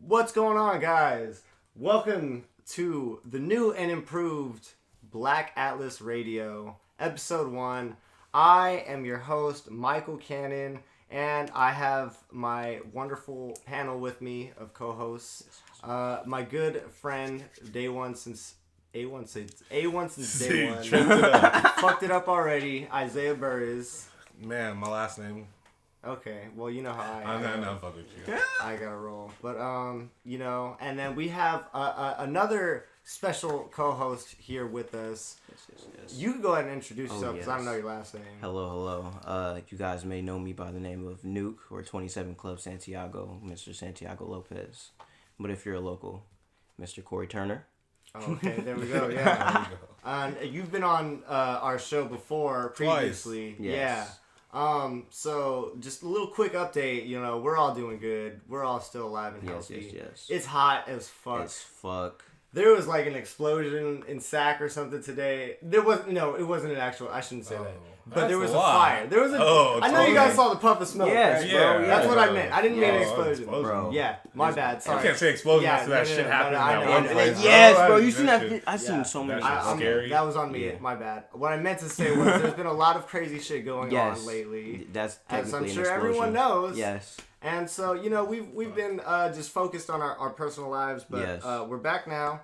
What's going on, guys? Welcome to the new and improved Black Atlas Radio, Episode 1. I am your host, Michael Cannon, and I have my wonderful panel with me of co-hosts. My good friend, A1 since day one. Fucked it up already. Isaiah Burris. Man, my last name. Okay, well, you know how I'm fucking with you. I gotta roll. But, and then we have another special co-host here with us. Yes. You can go ahead and introduce yourself because I don't know your last name. Hello. You guys may know me by the name of Nuke or 27 Club Santiago, Mr. Santiago Lopez. But if you're a local, Mr. Corey Turner. Okay, there we go, yeah. You've been on our show before, previously. Twice. Yes. Yeah. So just a little quick update, we're all doing good. We're all still alive and healthy. Yes. It's hot as fuck. There was like an explosion in Sac or something today. It wasn't an actual, I shouldn't say that. But there was a fire. There was a. I know you guys saw the puff of smoke. Yes, right? bro. Yeah, that's what I meant. I didn't mean an explosion. Bro. Yeah, my bad. Sorry. You can't say explosion after that shit happened in that one place. Yes, bro. You seen that? I've seen so many. Scary. That was on me. My bad. What I meant to say was there's been a lot of crazy shit going on lately. That's as I'm sure everyone knows. Yes. And so we've been just focused on our personal lives, but we're back now.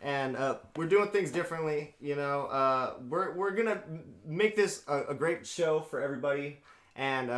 And we're doing things differently, We're gonna make this a great show for everybody, and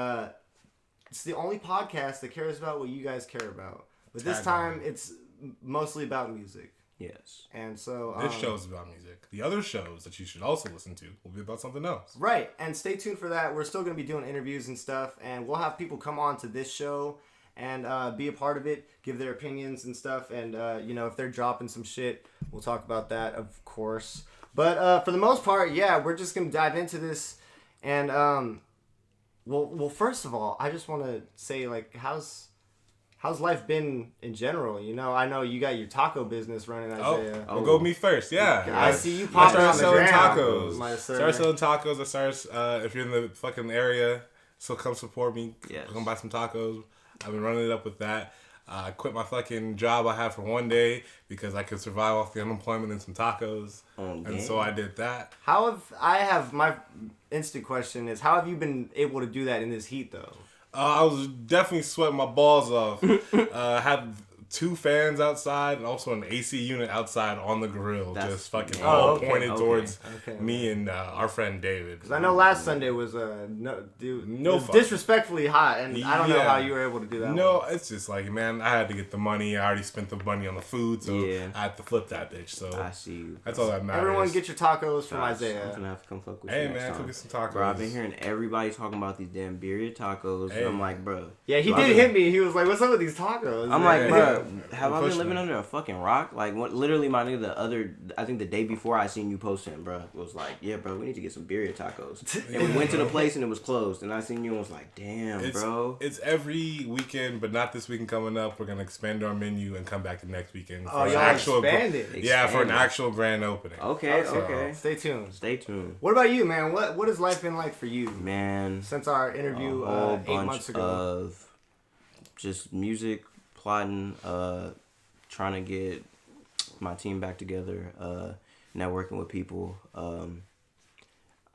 it's the only podcast that cares about what you guys care about. But this time, it's mostly about music. Yes. And so this show is about music. The other shows that you should also listen to will be about something else. Right. And stay tuned for that. We're still gonna be doing interviews and stuff, and we'll have people come on to this show and be a part of it, give their opinions and stuff, and if they're dropping some shit, we'll talk about that, of course. But for the most part, we're just gonna dive into this, and well, first of all, I just want to say, like, how's life been in general? I know you got your taco business running, Isaiah. Oh, go me first, yeah. I see you popping on the ground. Tacos. Started selling tacos. If you're in the fucking area, so come support me. Yes. Come buy some tacos. I've been running it up with that. I quit my fucking job I had for one day because I could survive off the unemployment and some tacos. And so I did that. My instant question is, how have you been able to do that in this heat, though? I was definitely sweating my balls off. Had 2 fans outside and also an AC unit outside on the grill. Just fucking pointed towards me and our friend David. Because I know last Sunday was disrespectfully hot, and I don't know how you were able to do that. No, it's just like, man, I had to get the money. I already spent the money on the food, so I had to flip that bitch. So I see you. That's all that matters. Everyone get your tacos from Isaiah. I'm gonna have to come fuck with you. Hey, man, come get some tacos. Bro, I've been hearing everybody talking about these damn birria tacos. Hey. And I'm like, bro. Yeah, he did hit me. He was like, "What's up with these tacos?" I'm like, bro, have I been living under a fucking rock? Like, literally, my nigga, I think the day before I seen you posting, bro, was like, yeah, bro, we need to get some birria tacos. And we went to the place and it was closed. And I seen you and was like, damn, bro. It's every weekend, but not this weekend coming up. We're going to expand our menu and come back the next weekend. For y'all expand it? Yeah, for an actual grand opening. Okay. Stay tuned. What about you, man? What has life been like for you? Man. Since our interview 8 months ago. Of just music, plotting, trying to get my team back together, networking with people.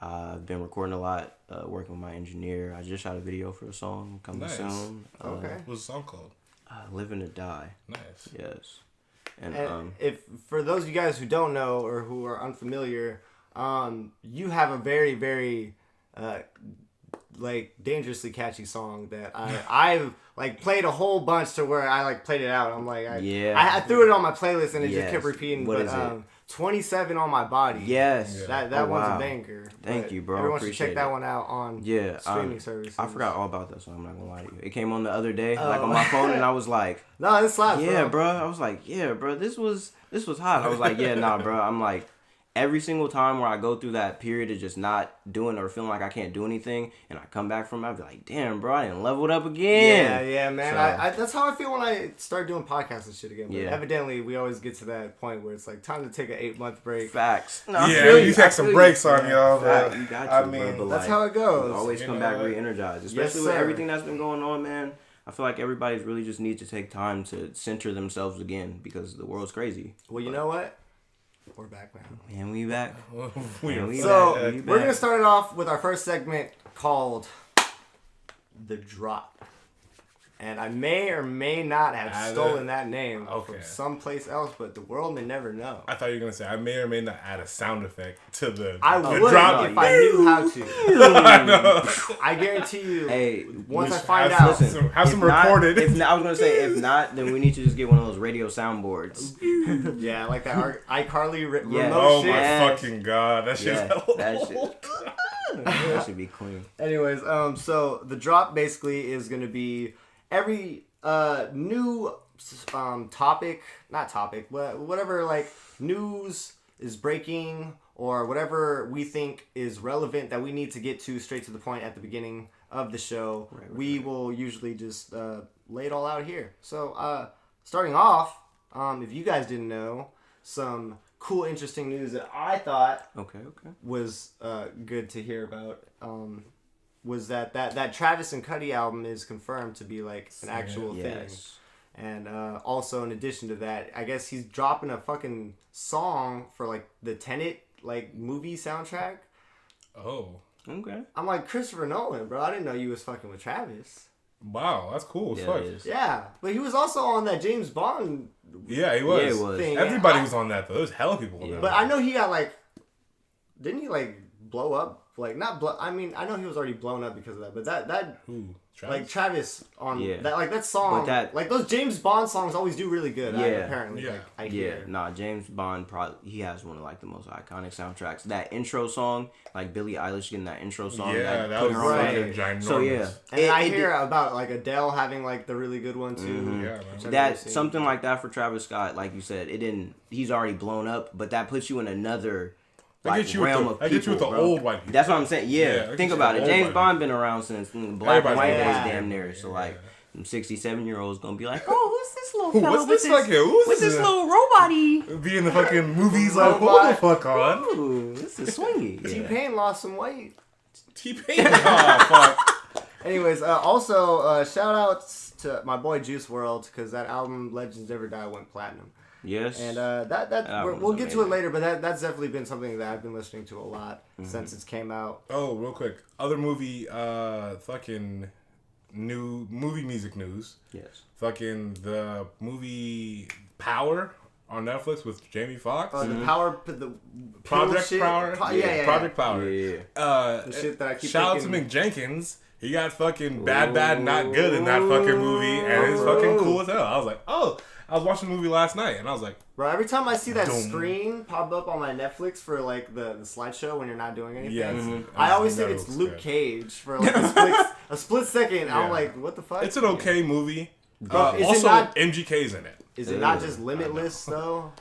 I've been recording a lot, working with my engineer. I just shot a video for a song coming soon. Okay. What's the song called? Living to Die. Nice. Yes. And if for those of you guys who don't know or who are unfamiliar, you have a very, very dangerously catchy song that I've played a whole bunch to where I played it out. I'm like, I threw it on my playlist and it just kept repeating. What is it? 27 on My Body. Yes. That one's a banger. Thank you, bro. Everyone should check that one out on streaming services. I forgot all about that song, I'm not gonna lie to you. It came on the other day, on my phone, and I was like, no, this slaps, bro. I was like, bro, this was hot. I was like, bro. I'm like, every single time where I go through that period of just not doing or feeling like I can't do anything, and I come back from it, I be like, damn, bro, I didn't level it up again. Yeah, man. So, that's how I feel when I start doing podcasts and shit again. But evidently, we always get to that point where it's like time to take an 8-month break. Facts. No, you take some breaks on y'all. You got to, bro, that's how it goes. Always come back re-energized, especially with everything that's been going on, man. I feel like everybody's really just needs to take time to center themselves again because the world's crazy. Well, you know what? We're back, man. And we back. So we're gonna start it off with our first segment called The Drop. And I may or may not have stolen that name from someplace else, but the world may never know. I thought you were gonna say I may or may not add a sound effect to the. I the would drop. if I knew how to. I guarantee you. Hey, once I find out, have some recorded. I was gonna say if not, then we need to just get one of those radio soundboards. Yeah, like that iCarly remote Oh shit. my fucking god, that shit's that shit. That should be clean. Anyways, so the drop basically is gonna be every new whatever like news is breaking or whatever we think is relevant that we need to get to straight to the point at the beginning of the show. We will usually just lay it all out here. So starting off, if you guys didn't know, some cool, interesting news that I thought was good to hear about. Was that Travis and Cudi album is confirmed to be like an actual thing. And also in addition to that, I guess he's dropping a fucking song for like the Tenet like movie soundtrack. Oh. Okay. I'm like, Christopher Nolan, bro. I didn't know you was fucking with Travis. Wow, that's cool as fuck. Yeah, but he was also on that James Bond. Yeah, he was. Yeah, he was. Thing. Everybody was on that though. There's hella people on that. But I know he got like, didn't he like blow up? Like not blow. I mean, I know he was already blown up because of that. But that who? Travis? Like Travis on that song. But like those James Bond songs always do really good. Apparently. Yeah. Like, I hear. Nah, James Bond he has one of like the most iconic soundtracks. That intro song, like Billie Eilish getting that intro song. Yeah, that was right. Ginormous. So yeah, and I hear about like Adele having like the really good one too. Mm-hmm. Yeah, that something like that for Travis Scott, like you said, it didn't. He's already blown up, but that puts you in another. Like, realm of people, get you with the old white people. That's what I'm saying. Yeah, think about it. James Bond been around since Black and White was damn near. So like, 67-year-olds gonna be like, oh, who's this little fella with this little robot-y? Be in the fucking movies like, who the fuck on? Ooh, this is swingy. T-Pain lost some weight. T-Pain? Oh, fuck. Anyways, also, shout outs to my boy Juice WRLD, because that album, Legends Never Die, went platinum. Yes. And we'll get to it later, but that's definitely been something that I've been listening to a lot since it came out. Oh, real quick. Other movie, fucking new movie music news. Yes. Fucking the movie Power on Netflix with Jamie Foxx. The Project Power. Project Power. Yeah. The shit that I keep shout out to Mick Jenkins. He got fucking bad, not good in that fucking movie, and it's fucking cool as hell. I was like, oh. I was watching the movie last night, and I was like... Bro, every time I see that screen pop up on my Netflix for, like, the slideshow when you're not doing anything, I always think it's Luke Cage for, like, a split second. Yeah. I'm like, what the fuck? It's an okay movie. Bro, also, MGK's in it. Is it not just Limitless, though?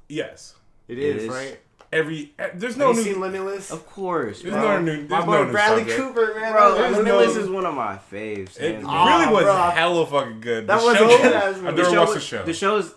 Yes. It is, right? There's no Have you new... seen Limitless? Of course. There's no new... My boy Bradley Cooper, man. Bro, Limitless is one of my faves. It really was hella fucking good. That was a good ass movie. I never watched the show. The show's...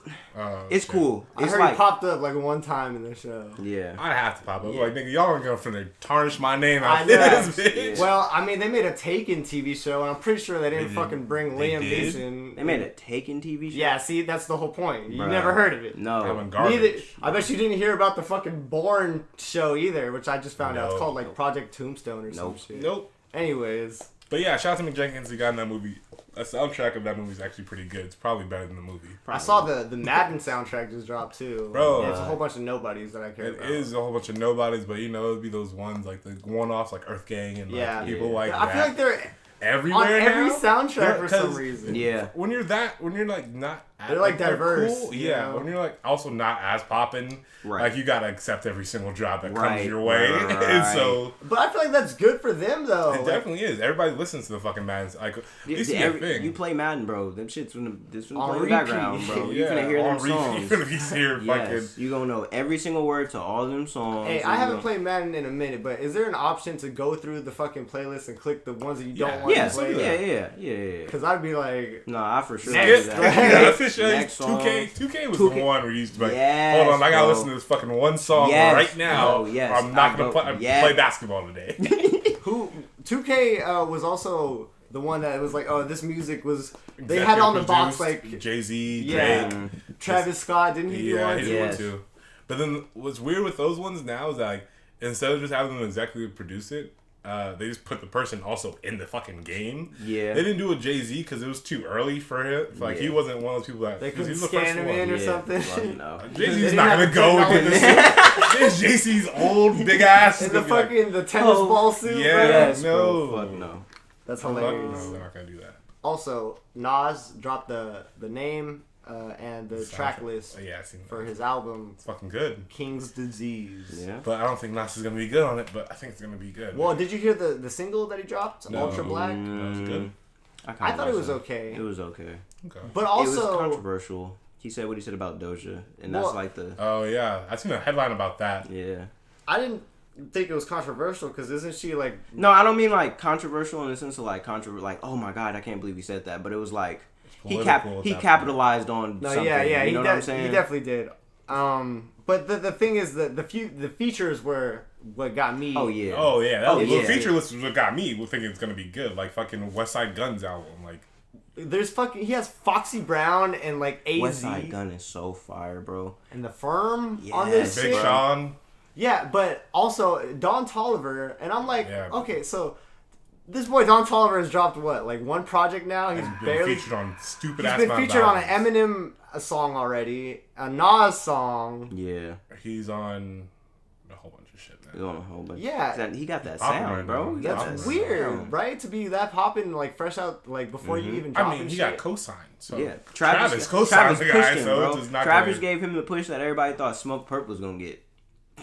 it's cool. I heard it popped up like one time in the show. Yeah. I have to pop up. Like, nigga, y'all are gonna tarnish my name out this bitch. Well, I mean, they made a Taken TV show, and I'm pretty sure they didn't fucking bring Liam Neeson. They made a Taken TV show? Yeah, see, that's the whole point. You never heard of it. No. Neither. I bet you didn't hear about the fucking Bourne show either, which I just found out. It's called like Project Tombstone or some shit. Nope. Anyways. But yeah, shout out to Mick Jenkins. He got in that movie. A soundtrack of that movie is actually pretty good. It's probably better than the movie. I saw the Madden soundtrack just dropped too. Bro. Yeah, it's a whole bunch of nobodies that I care about. It is a whole bunch of nobodies, but you know, it'd be those ones like the one-offs like Earth Gang and like, people like that. I feel like they're everywhere on every now. soundtrack for some reason. Yeah. When you're like not... They're like diverse. Cool. Yeah, when you're like also not as popping, like you gotta accept every single job that comes your way. And so, but I feel like that's good for them though. It definitely is. Everybody listens to the fucking Madden. Like, thing. You play Madden, bro. Them shit's in the background, bro. You finna hear them songs. You finna hear fucking. You gonna know every single word to all them songs. Hey, I haven't played Madden in a minute, but is there an option to go through the fucking playlist and click the ones that you don't want to play? Yeah. Because I'd be like, nah, I for sure. Next song. 2K was the one where you used to be like, hold on, I gotta listen to this fucking one song right now. I'm not gonna play basketball today. 2K was also The one that was like, oh, this music was. They had on the box like Jay-Z, yeah, Drake, Travis Scott. Didn't he do one? Yeah, he did one too. But then what's weird with those ones now is that like instead of just having them executive produce it, they just put the person also in the fucking game. Yeah. They didn't do a Jay-Z because it was too early for him. Like he wasn't one of those people that they couldn't he was the scan first him one. in or something. Well, Jay-Z's not gonna go and get this. There's Jay-Z's old big ass in the fucking the tennis ball suit. Yeah, bro. Yes, no, bro. Fuck no. That's hilarious. No, they're not gonna do that. Also, Nas dropped the name and the track list Yeah, I seen that. for his album. It's fucking good. King's Disease. Yeah. But I don't think Nas is gonna be good on it. But I think it's gonna be good. Well, did you hear the single that he dropped, No. Ultra Black? That was good. I thought it was okay. It was okay. Okay. But It was also, controversial. He said what he said about Doja, and that's Well- like the Oh yeah, I seen a headline about that. yeah. I didn't think it was controversial because isn't she like? No, I don't mean like controversial in the sense of like like oh my god, I can't believe he said that. But it was like he capitalized on No, something. yeah, you know what I'm he saying? definitely did. But the thing is that the features were what got me. Oh yeah. Oh yeah, that was, yeah. the feature list was what got me thinking it's gonna be good. Like fucking West Side Guns album, like. There's fucking he has Foxy Brown and like AZ West Side Gun is so fire, bro. and the Firm on this Yes, Big shit. Sean. Yeah, but also Don Toliver, and I'm like, Yeah. okay, so this boy Don Toliver has dropped what, like one project now? He's Been barely featured on stupid He's ass. been amount of featured on an albums. Eminem song already, a Nas song. Yeah. He's on a whole bunch of shit, He's man. on a whole bunch. Yeah. He got that Poppin' sound, right bro. now. He got That's that weird, sound. right? To be that popping, like fresh out, like before you even drop I mean, he got shit. co-signed. So Yeah, Travis co-signed the guy, pushed him, so bro. it's just not Travis gonna, gave him the push that everybody thought Smoke Perp was gonna get.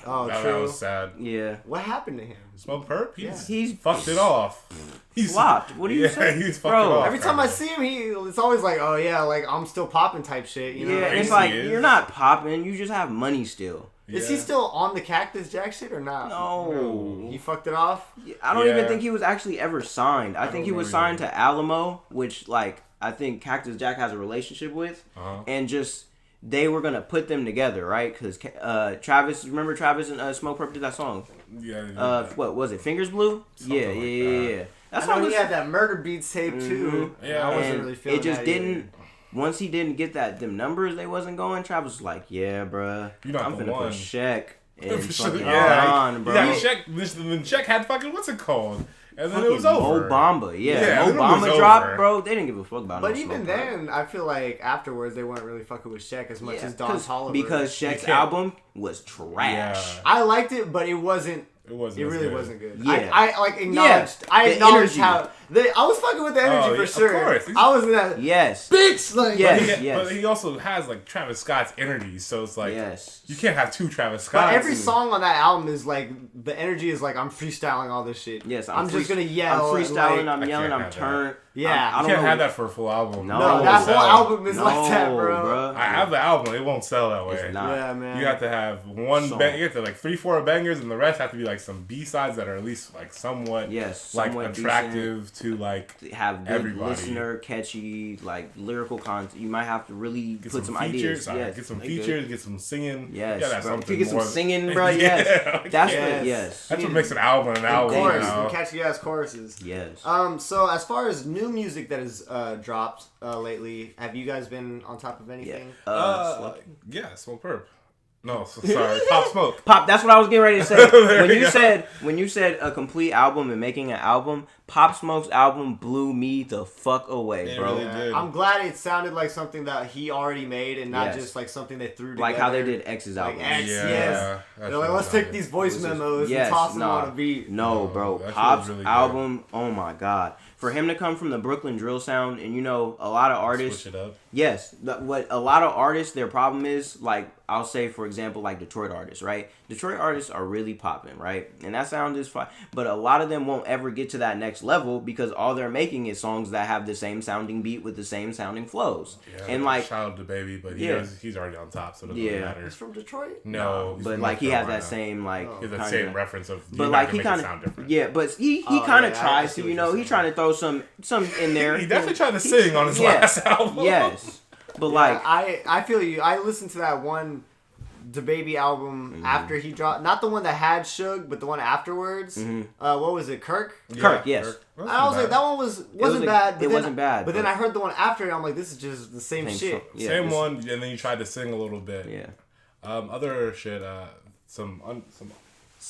Oh, that true. was sad. Yeah. What happened to him? Smoke Perp? He's fucked it off. He's flopped. What do you say? He's fucked Bro, it off. Every time I see him, it's always like, oh yeah, like I'm still popping type shit. You know? Yeah, Crazy it's like is. you're not popping. You just have money still. Is he still on the Cactus Jack shit or not? No. He fucked it off. I don't even Yeah. think he was actually ever signed. I think he don't was know signed to Alamo, which like I think Cactus Jack has a relationship with, and just they were gonna put them together, right? Because Travis, remember Travis and Smoke Perp did that song? Yeah. What was it? Fingers Blue? Yeah. That I song know was. he had that Murder Beats tape too. Yeah, I wasn't and really feeling it just that didn't. either. Once he didn't get them numbers, they wasn't going. Travis was like, "Yeah, bruh, You're not I'm the finna one." put Shaq and fucking Yeah, on, bro." Yeah, Check had fucking what's it called, and then it was Fucking over. Mo Bamba, Yeah, Mo then it was Bamba dropped, over. bro. They didn't give a fuck about. But no even Smoke Perp. then, I feel like afterwards they weren't really fucking with Shaq as much as Don 'cause- Toliver. because Shaq's can't- album was trash. Yeah. I liked it, but it wasn't. It wasn't. It as really good. wasn't good. Yeah. I like acknowledged. Yeah, I the acknowledged energy. how I was fucking with the energy Oh, for yeah, sure. of course. I was in that Yes, bitch like. Yes. But he also has like Travis Scott's energy, so it's like yes. you can't have two Travis Scotts. But every song on that album is like the energy is like I'm freestyling all this shit. Yes, I'm just gonna yell. I'm freestyling. and, like, I'm I yelling. can't I'm have that. turned. Yeah. I you don't can't know. have that for a full album. No, No, It that won't whole sell. album is like that, No, bro. bruh. I have the album. It won't sell that way. It's not. Yeah, man. You have to have one Song. bang. You have to like 3-4 bangers, and the rest have to be like some B-sides that are at least like somewhat like somewhat attractive to like have good everybody. listener, catchy, like lyrical content. You might have to really get put some some features. ideas. Yes, Get some make features. good. Get some singing. Yes, Yeah, that's bro. something If you get some more. singing, bro. Yeah, Yes, that's yes. what. Yes, That's what makes an album an album. Chorus, now. and catchy ass choruses. yes. So as far as new music that has dropped lately, have you guys been on top of Yeah. anything? Yeah, Smoke Perp. No, sorry, Pop Smoke. Pop. That's what I was getting ready to say. when you said a complete album and making an album, Pop Smoke's album blew me the fuck away, It bro. really did. I'm glad it sounded like something that he already made and not Yes. just like something they threw together. Like how they did X's Like album. X, Yeah, yes. that They're like, shit let's was take nice. these voice memos Yes, and toss them nah. on a beat. No, bro. that shit was Pop's really good. album, oh my god. For him to come from the Brooklyn drill sound, and you know, a lot of artists. Switch it up. Yes, what a lot of artists, their problem is, like, I'll say, for example, like Detroit artists, right? Detroit artists are really popping, right? And that sound is fine. But a lot of them won't ever get to that next level because all they're making is songs that have the same sounding beat with the same sounding flows. Yeah, And like, shout out to Baby, but he's already on top, so it doesn't Yeah. really matter. He's from Detroit? No, he's but from like he North has that Carolina. same like Oh. He has that kinda- same reference of. But like he kind sound of different. yeah, but he Oh, kind of yeah, I tries see to, what you you're know, saying. he's trying to throw some in there. He definitely tried to sing on his last album. Yes, but Yeah, like I feel you. I listened to that one DaBaby album after he dropped, not the one that had Suge, but the one afterwards. What was it, Kirk? Kirk, yes. Kirk. I was like, that one wasn't bad. It wasn't bad. But then I heard the one after it, I'm like, this is just the same shit. Yeah, same one, and then you tried to sing a little bit. Yeah. Other shit, some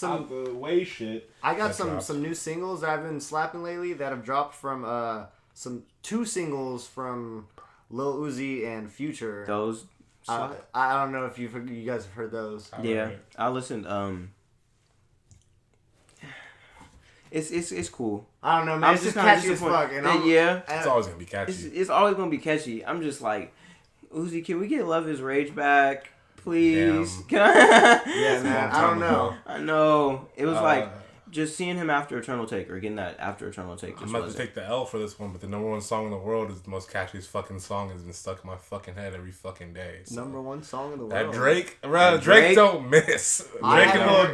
out the way shit. I got some new singles that I've been slapping lately that have dropped from two singles from Lil Uzi and Future. Those. I don't know if you guys have heard those. Yeah, I listened. It's cool. I don't know, man. It's just catchy as fuck. It's always gonna be catchy. It's always gonna be catchy. I'm just like, Uzi, can we get Love Is Rage back, please? Yeah, man. I don't know. I know. It was like just seeing him after Eternal Take or getting that after Eternal Take. I'm about to take the L for this one, but the number one song in the world is the most catchiest fucking song. Has been stuck in my fucking head every fucking day. So. Number one song in the world. That Drake, Drake don't miss. Drake and Lil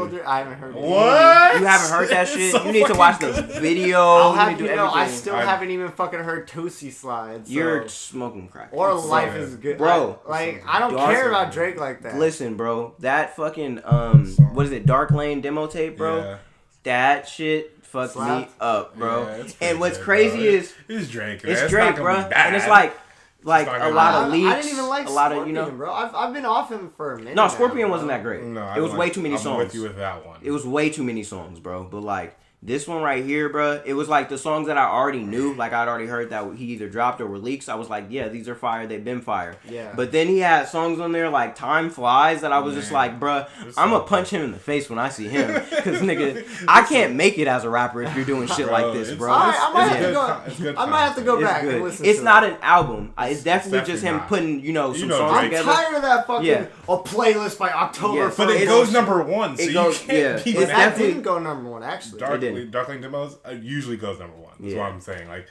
Durk. I haven't heard. What? You haven't heard that shit? So you need to watch the video. I still haven't even fucking heard Tootsie Slide. So. You're smoking crack. Or Life Is Good, bro. I don't care about Drake like that. Listen, bro, that fucking what is it? Dark Lane demo tape, bro. Yeah. That shit fucked me up, bro. Yeah, and what's crazy is it's Drake. It's Drake, bro. And it's like a lot of leaks. I didn't even like Scorpion, bro. I've been off him for a minute. No, Scorpion wasn't that great. No, it was way too many songs. I'm with you with that one. It was way too many songs, bro. But like this one right here, bro, it was like the songs that I already knew. Like I'd already heard that he either dropped or were leaks. I was like, yeah, these are fire. They've been fire. Yeah. But then he had songs on there like Time Flies that I was just like, bro, I'm gonna punch him in the face when I see him. Because nigga, I can't make it as a rapper if you're doing shit like this, bro. Alright, I might have to go back and listen to it. It's not an album. It's definitely just him putting, some songs together. I'm tired of that fucking a playlist by October 1st. But it goes number one, so you can't keep it. That didn't go number one, actually. Darkling Demos usually goes number one. That's what I'm saying. Like,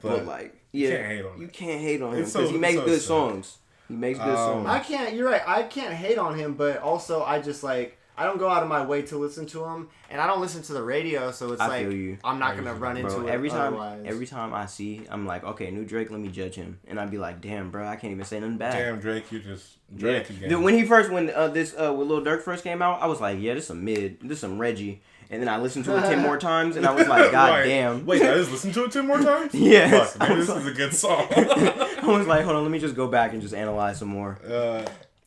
but you can't hate on him because he makes good songs. He makes good songs. You're right. I can't hate on him, but also I just like I don't go out of my way to listen to him, and I don't listen to the radio, so it's I'm not gonna run into it. Every time I see, I'm like, okay, new Drake, let me judge him, and I'd be like, damn, bro, I can't even say nothing bad. Damn, Drake, you just Drake again. When with Lil Durk first came out, I was like, yeah, this is some Reggie. And then I listened to it 10 more times, and I was like, God damn. Wait, I just listened to it 10 more times? Yeah. Fuck, maybe this is a good song. I was like, hold on, let me just go back and just analyze some more.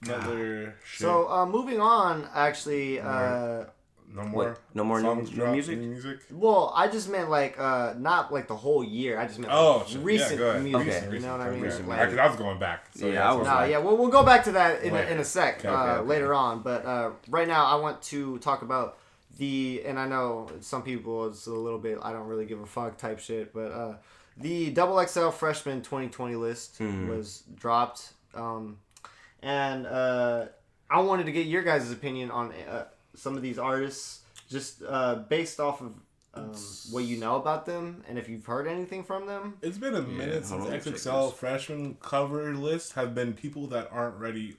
Another shit. So, moving on, actually, No more new music? Well, I just meant like not like the whole year. I just meant recent music. Okay. You know what I mean? Like, I was going back. So we'll go back to that in a sec later on. But right now, I want to talk about and I know some people it's a little bit I don't really give a fuck type shit, but the XXL Freshman 2020 list was dropped, and I wanted to get your guys' opinion on some of these artists, just based off of what you know about them and if you've heard anything from them. It's been a minute since XXL Freshman cover list have been people that aren't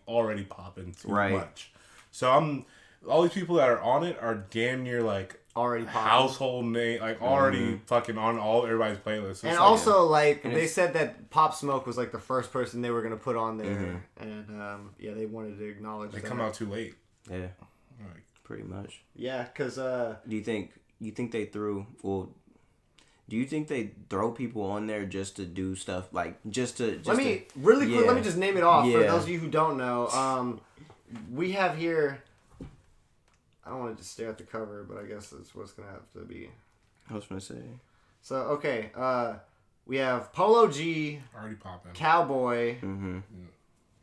already popping too much. So all these people that are on it are damn near like already popping. Household name, like already fucking on everybody's playlists. And also they said that Pop Smoke was like the first person they were gonna put on there, and they wanted to acknowledge. They come out too late. Yeah, pretty much. Yeah, because do you think they threw? Well, do you think they throw people on there just to do stuff like let me just name it off for those of you who don't know. We have here. I don't want to just stare at the cover, but I guess that's what's going to have to be. I was going to say. So, okay. We have Polo G. Already popping. Cowboy.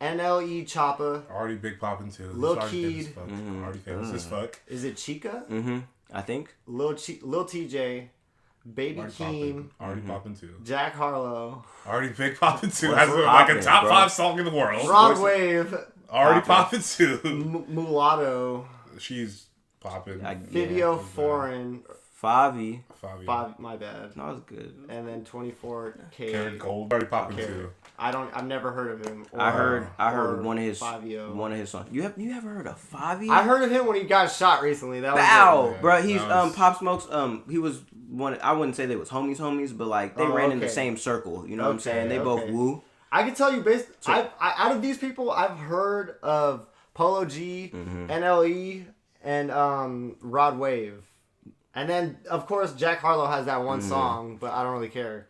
NLE Choppa. Already big popping too. Lil Keed. Already famous as fuck. Is it Chica? I think. Lil TJ. Baby Keem. Already popping too. Jack Harlow. Already big popping too. That's like a top 5 song in the world. Rod Wave. Already popping too. Mulatto. She's popping. Video Foreign. Favi. My bad. That was good. And then 24K. Karat Gold. Already popping too. I've never heard of him. I heard one of his songs. You ever heard of Favi? I heard of him when he got shot recently. That was bro. He's Pop Smoke's. He was one. I wouldn't say they was homies, but like they ran in the same circle. You know what I'm saying? They both woo. I can tell you, out of these people, I've heard of Polo G, NLE, and Rod Wave. And then, of course, Jack Harlow has that one song, but I don't really care.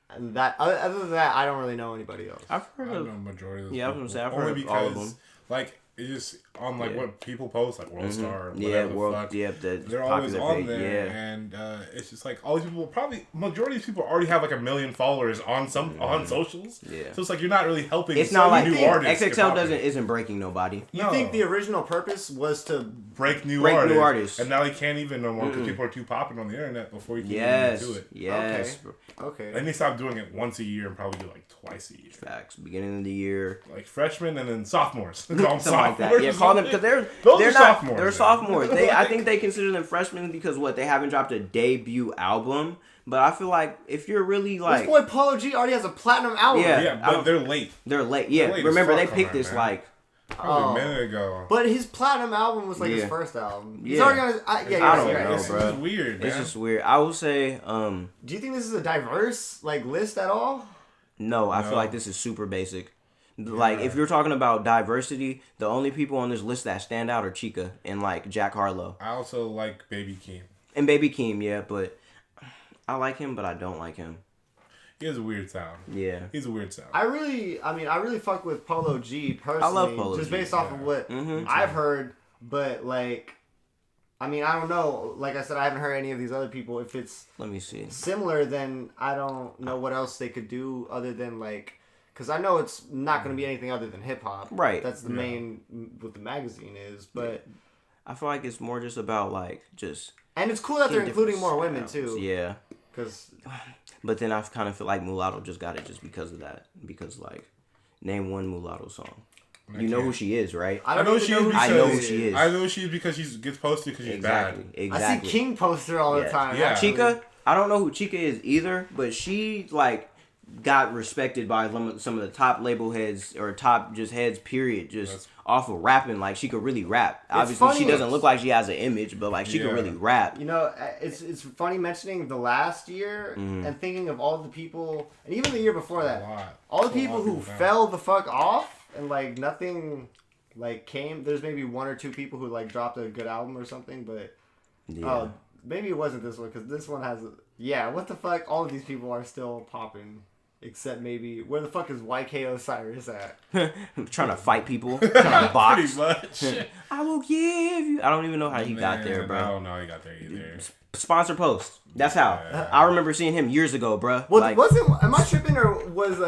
And that, other than that, I don't really know anybody else. I've heard I of know majority of those. Yeah, I was gonna say I've only heard because, all of them. Like, it's just on like what people post, like World Star, or whatever Yeah, the World. fuck. Yeah, They're always on there, and it's just like all these people. Probably majority of these people already have like 1 million followers on on socials. Yeah, so it's like you're not really helping. It's not like new artists. XXL isn't breaking nobody. You think the original purpose was to break new artists, and now they can't even no more because people are too popular on the internet before you can even do it. Yes. Okay. And they stop doing it once a year and probably do like twice a year. Facts. Beginning of the year, like freshmen and then sophomores. Call them something sophomores. like that. Yeah, call them because they're not sophomores. They're sophomores. I think they consider them freshmen because they haven't dropped a debut album. But I feel like if you're really like, this boy Polo G already has a platinum album. Yeah, but they're late. They're late. Yeah, they're late. Remember they picked this like. Probably a minute ago. But his platinum album was like his first album. He's yeah. already on his, I don't know, It's bro. just weird, man. It's just weird. I will say, do you think this is a diverse like list at all? No, I feel like this is super basic. Like if you're talking about diversity, the only people on this list that stand out are Chica and like Jack Harlow. I also like Baby Keem. And Baby Keem, yeah, but I like him, but I don't like him. He has a weird sound. Yeah. He's a weird sound. I really fuck with Polo G personally. I love Polo just G, based off of what I've heard. But like, I mean, I don't know. Like I said, I haven't heard any of these other people. If it's Let me see. similar, then I don't know what else they could do other than like, because I know it's not going to be anything other than hip hop. Right. That's the main what the magazine is. But I feel like it's more just about like just. And it's cool that they're including more women too. Yeah. Because. But then I kind of feel like Mulatto just got it just because of that. Because like, name one Mulatto song. You know who she is, right? I know who she is. I know who she is. I know she is because she gets posted because she's bad. Exactly. I see King poster all the time. Yeah. Chica, I don't know who Chica is either, but she like got respected by some of the top label heads or top just heads. Period. Just off of rapping, like she could really rap. Obviously, she doesn't look like she has an image, but like she could really rap. You know, it's funny mentioning the last year and thinking of all the people, and even the year before that, all the people who fell the fuck off and like nothing like came. There's maybe one or two people who like dropped a good album or something, but maybe it wasn't this one because this one has what the fuck? All of these people are still popping. Except maybe, where the fuck is YK Osiris at? Trying to fight people, trying to box. Pretty much. I will give you. I don't even know how he got there, bro. I don't know how he got there either. Sponsor post. That's how. I remember seeing him years ago, bro. Well, like, am I tripping or was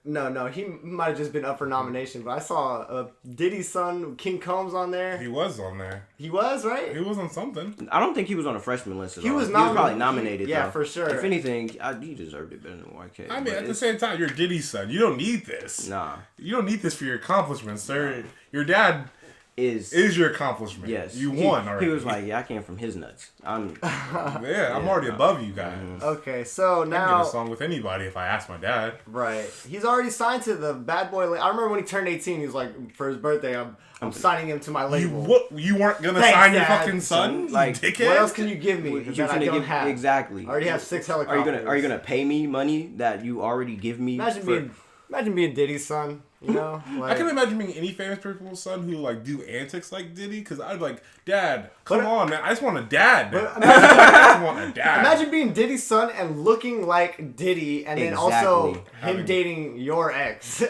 no, he might have just been up for nomination, but I saw Diddy's son, King Combs, on there. He was on there. He was, right? He was on something. I don't think he was on a freshman list at all. He was probably nominated, yeah, though. for sure. If anything, he deserved it better than YK. I mean, at the same time, you're Diddy's son. You don't need this. Nah. You don't need this for your accomplishments, sir. Your dad is your accomplishment. Yes. You won already. He was like, I came from his nuts. I'm already above you guys. Okay, so now... I can get a song with anybody if I ask my dad. Right. He's already signed to the Bad Boy... I remember when he turned 18, he was like, for his birthday, I'm signing him to my label. You weren't going to sign your fucking son? Like, dickhead? What else can you give me that I don't have? Exactly. I already have 6 helicopters. Are you gonna pay me money that you already give me? Imagine being Diddy's son. You know, like, I can imagine being any famous people's son who like do antics like Diddy, because I'd be like, Dad, come on, man, I just want a dad. I just want a dad. Imagine being Diddy's son and looking like Diddy, and then also him dating your ex.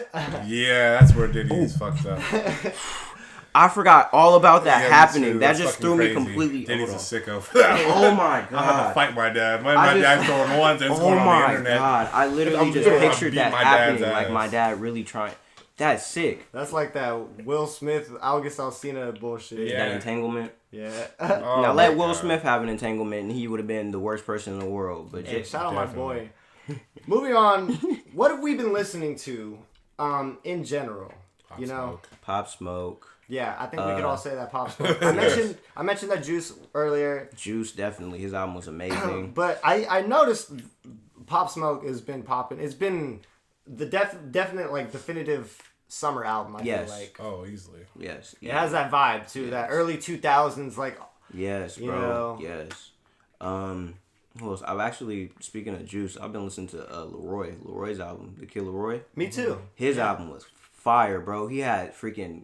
Yeah, that's where Diddy's fucked up. I forgot all about that happening. That just threw me completely. Diddy's a sicko. Oh my god! I had to fight my dad. My dad told him once, and it's going on the internet. Oh my god! I literally just pictured that happening. Like my dad really trying. That's sick. That's like that Will Smith, August Alsina bullshit. That entanglement. Yeah. Now let Will Smith have an entanglement, and he would have been the worst person in the world. But shout out my boy. Moving on, what have we been listening to, in general? Pop Smoke. Pop Smoke. Yeah, I think we could all say that Pop Smoke. I mentioned that Juice earlier. Juice, definitely. His album was amazing. But I noticed Pop Smoke has been popping. It's been the definite, like, definitive summer album, I feel like. Oh, easily. Yes. It has that vibe, too. Yes. That early 2000s, like... Yes, bro. You know? Yes. Who else? I've actually, speaking of Juice, I've been listening to Leroy's album, The Kid Leroy. Me too. His album was fire, bro. He had freaking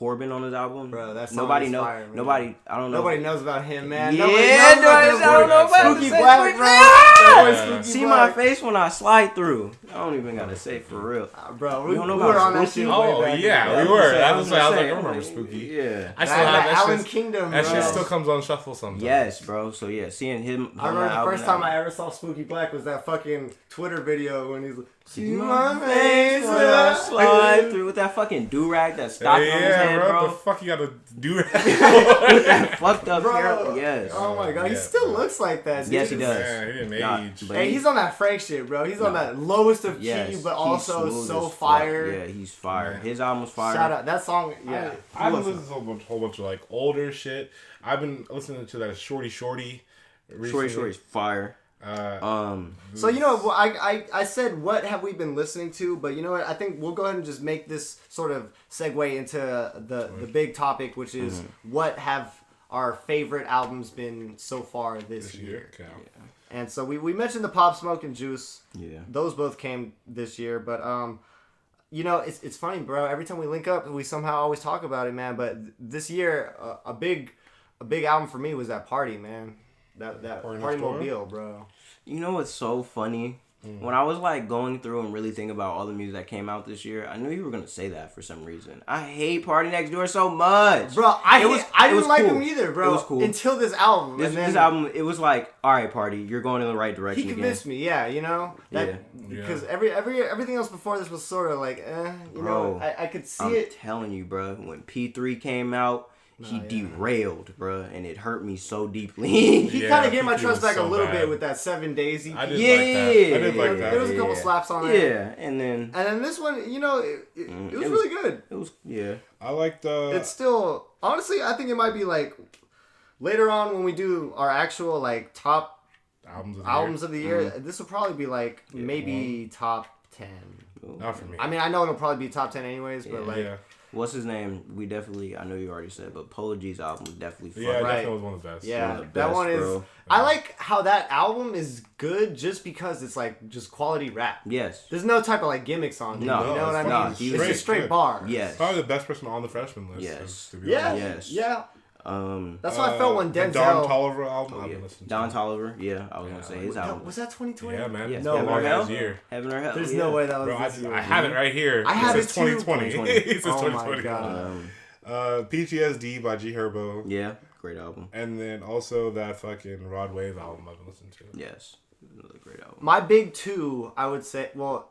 Corbin on his album. Bro, that's nobody knows. fire, Nobody, I don't know. Nobody knows about him, man. Yeah, I don't know about Spooky the Black, bro. Yeah. See my face when I slide through. I don't even gotta say it for real. Bro, we we were on that shit. Oh yeah, we were. I was like, I remember Spooky. Yeah, I still have that Alan shit. Kingdom. That bro. shit still comes on shuffle sometimes. Yes, bro. So yeah, seeing him. I remember the first time I ever saw Spooky Black was that fucking Twitter video when he's like, see my face when I slide through with that fucking do-rag that's stuck on his head, bro. What the fuck you gotta do With that fucked up hair. Yes. Oh my god, he still looks like that, dude. Yes, he does. Man, he didn't age. Hey, he's on that Frank shit, bro. He's on that lowest of key, but also so fire. Yeah, he's fire. His album was fire. Shout out that song. Yeah, I've been listening to a whole bunch of like older shit. I've been listening to that Shorty recently. Shorty's fire. So you know, I said what have we been listening to, but you know what? I think we'll go ahead and just make this sort of segue into the big topic, which is what have our favorite albums been so far this year. Okay. Yeah. And so we mentioned the Pop Smoke and Juice. Yeah. Those both came this year, but you know, it's funny, bro. Every time we link up, we somehow always talk about it, man. But this year, a big album for me was that Party, man. That Party Mobile, bro. You know what's so funny? When I was like going through and really thinking about all the music that came out this year, I knew you were gonna say that for some reason. I hate Party Next Door so much, bro. I didn't like him either, bro. It was cool until this album. This album, it was like, all right, Party, you're going in the right direction. He convinced me, yeah. You know, because everything else before this was sort of like, you bro, know, I could see I'm it. Telling you, bro, when P3 came out. He derailed, bro, and it hurt me so deeply. He kind of gave my trust back a little bit with that 7 Days EP. I did like that. There was a couple slaps on it. Yeah, and then this one, you know, it was really good. It was I liked It's still honestly, I think it might be like later on when we do our actual like top albums of the year. This will probably be like maybe top 10. Not for me. I mean, I know it'll probably be top 10 anyways, but like. Yeah. What's his name? We definitely, I know you already said, but Polo G's album was definitely fun. Yeah, definitely was one of the best. Yeah, one of the best, that one is. bro. I like how that album is good just because it's like just quality rap. Yes. There's no type of like gimmicks on it. No, you know what I mean? It's just straight bar. Yes. Probably the best person on the freshman list. Yes. To be honest. Yes. Yeah. That's how I felt when the Denzel. Don Toliver album. Oh, I've yeah. been listening to. Don Toliver. Yeah, I was gonna say his album. Was that 2020? Yeah, man. Yes. No Heaven way. or Hell. Year. Heaven or Hell. There's no way that was Bro, this year. I have it right here. I have it says it too. 2020. It says Oh 2020. my god. PTSD by G Herbo. Yeah, great album. And then also that fucking Rod Wave album I've been listening to. Yes, another great album. My big two, I would say. Well,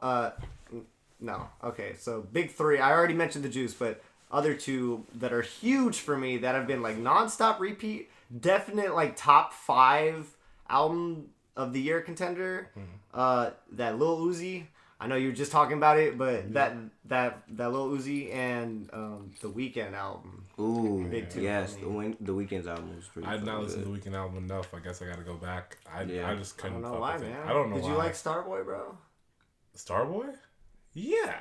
no. Okay, so big three. I already mentioned the Juice, but other two that are huge for me that have been like nonstop repeat, definite like top 5 album of the year contender. That Lil Uzi. I know you were just talking about it, but that Lil Uzi and the Weeknd album. Ooh, big two yes, for me. the Weeknd's album was pretty. I've not good. listened to the Weeknd album enough. I guess I gotta go back. I just I couldn't. don't know fuck why, with it. man. I don't know why. Did you like Starboy, bro? Starboy? Yeah.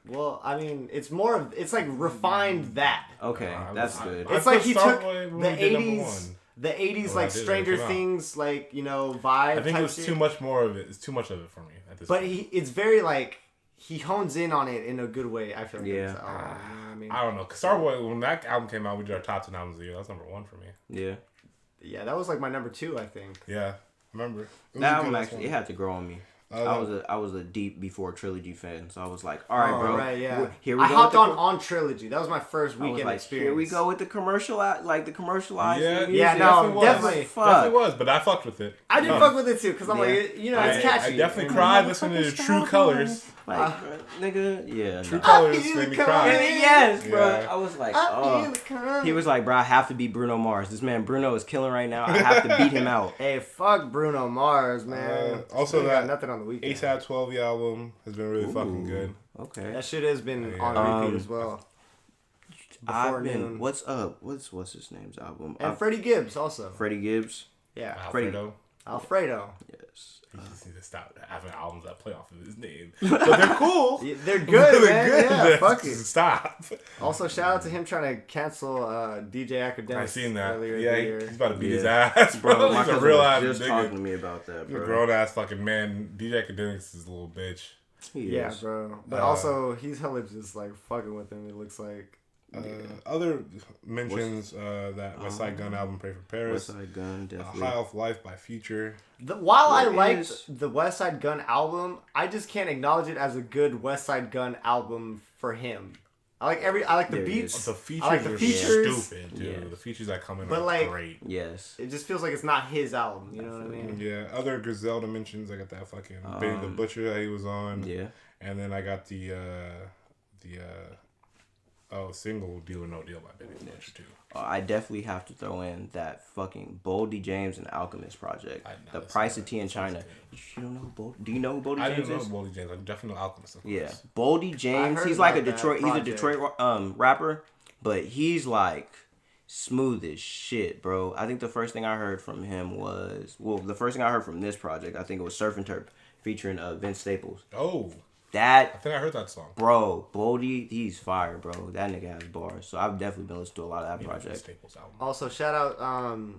Well, I mean, it's more of it's like refined that. Okay, that's good. It's I like he took Starboy when the we did number 80s, one. the 80s Oh, I like did, Stranger it came out. Things, like, you know, vibe. I think type it was shit. too much more of it. It's too much of it for me at this But point. it's very like he hones in on it in a good way. I feel like. Yeah. You know what I mean? I don't know. 'Cause Starboy, when that album came out, we did our top 10 albums of the year. That's number 1 for me. Yeah, Yeah, that was like my number 2, I think. Yeah. Remember? It was that a album good actually one. it had to grow on me. I was a deep before Trilogy fan, so I was like, all right, Oh, bro. right, yeah. Here we I go. hopped with the on Trilogy. That was my first I was weekend like, experience. here we go with the commercial, like the commercialized. Yeah, music. Yeah, no, was. definitely. Fuck. Definitely was, but I fucked with it. I did fuck with it too, because I'm like, you know, it's catchy. I definitely cried listening to True Colors. Like, nigga, yeah. True no. Colors feel made me the cry. Yes, bro. Yeah. I was like, I feel oh. the current. He was like, bro, I have to beat Bruno Mars. This man Bruno is killing right now. I have to beat him out. Hey, fuck Bruno Mars, man. Also He that got nothing on the weekend. ASAP 12 album has been really fucking good. Okay. That shit has been Yeah. on repeat as well. I've been. noon. What's up? What's his name's album? And Freddie Gibbs also. Freddie Gibbs. Yeah. Alfredo. Alfredo. Yes. He just needs to stop having albums that play off of his name. But they're cool. Yeah, they're good, man. Yeah, fuck it. Stop. Also, shout out to him trying to cancel DJ Academics. I seen that. Earlier in Yeah, the year. he's about to beat his Yeah. ass, bro. My He's a cousin real was ass just talking to nigga. me about that, He's a bro. grown ass fucking man. DJ Academics is a little bitch. He Yeah, is. bro. But also, he's hella just like fucking with him. It looks like. Other mentions that West Side Gun album, Pray for Paris. West Side Gun, definitely. High Off Life by Future. While I liked the West Side Gun album, I just can't acknowledge it as a good West Side Gun album for him. I like the beats. The features, I like the features. Are stupid, dude. Yeah. The features that come in but are like, great. Yes. It just feels like it's not his album. You know what I mean? Yeah. Other Griselda mentions. I got that fucking Benny the Butcher that he was on. Yeah. And then I got the single Deal or No Deal by Benny the Butcher too. I definitely have to throw in that fucking Boldy James and Alchemist project. The Price of Tea in China. You don't know Boldy? Do you know who Boldy James is? I didn't know Boldy James. I definitely know Alchemist. Yeah, Boldy James. He's like a Detroit. He's a Detroit rapper, but he's like smooth as shit, bro. I think the first thing I heard from him was the first thing I heard from this project. I think it was Surf and Turp featuring Vince Staples. Oh. I think I heard that song. Bro, Boldy, he's fire, bro. That nigga has bars. So I've definitely been listening to a lot of that project. Also, shout out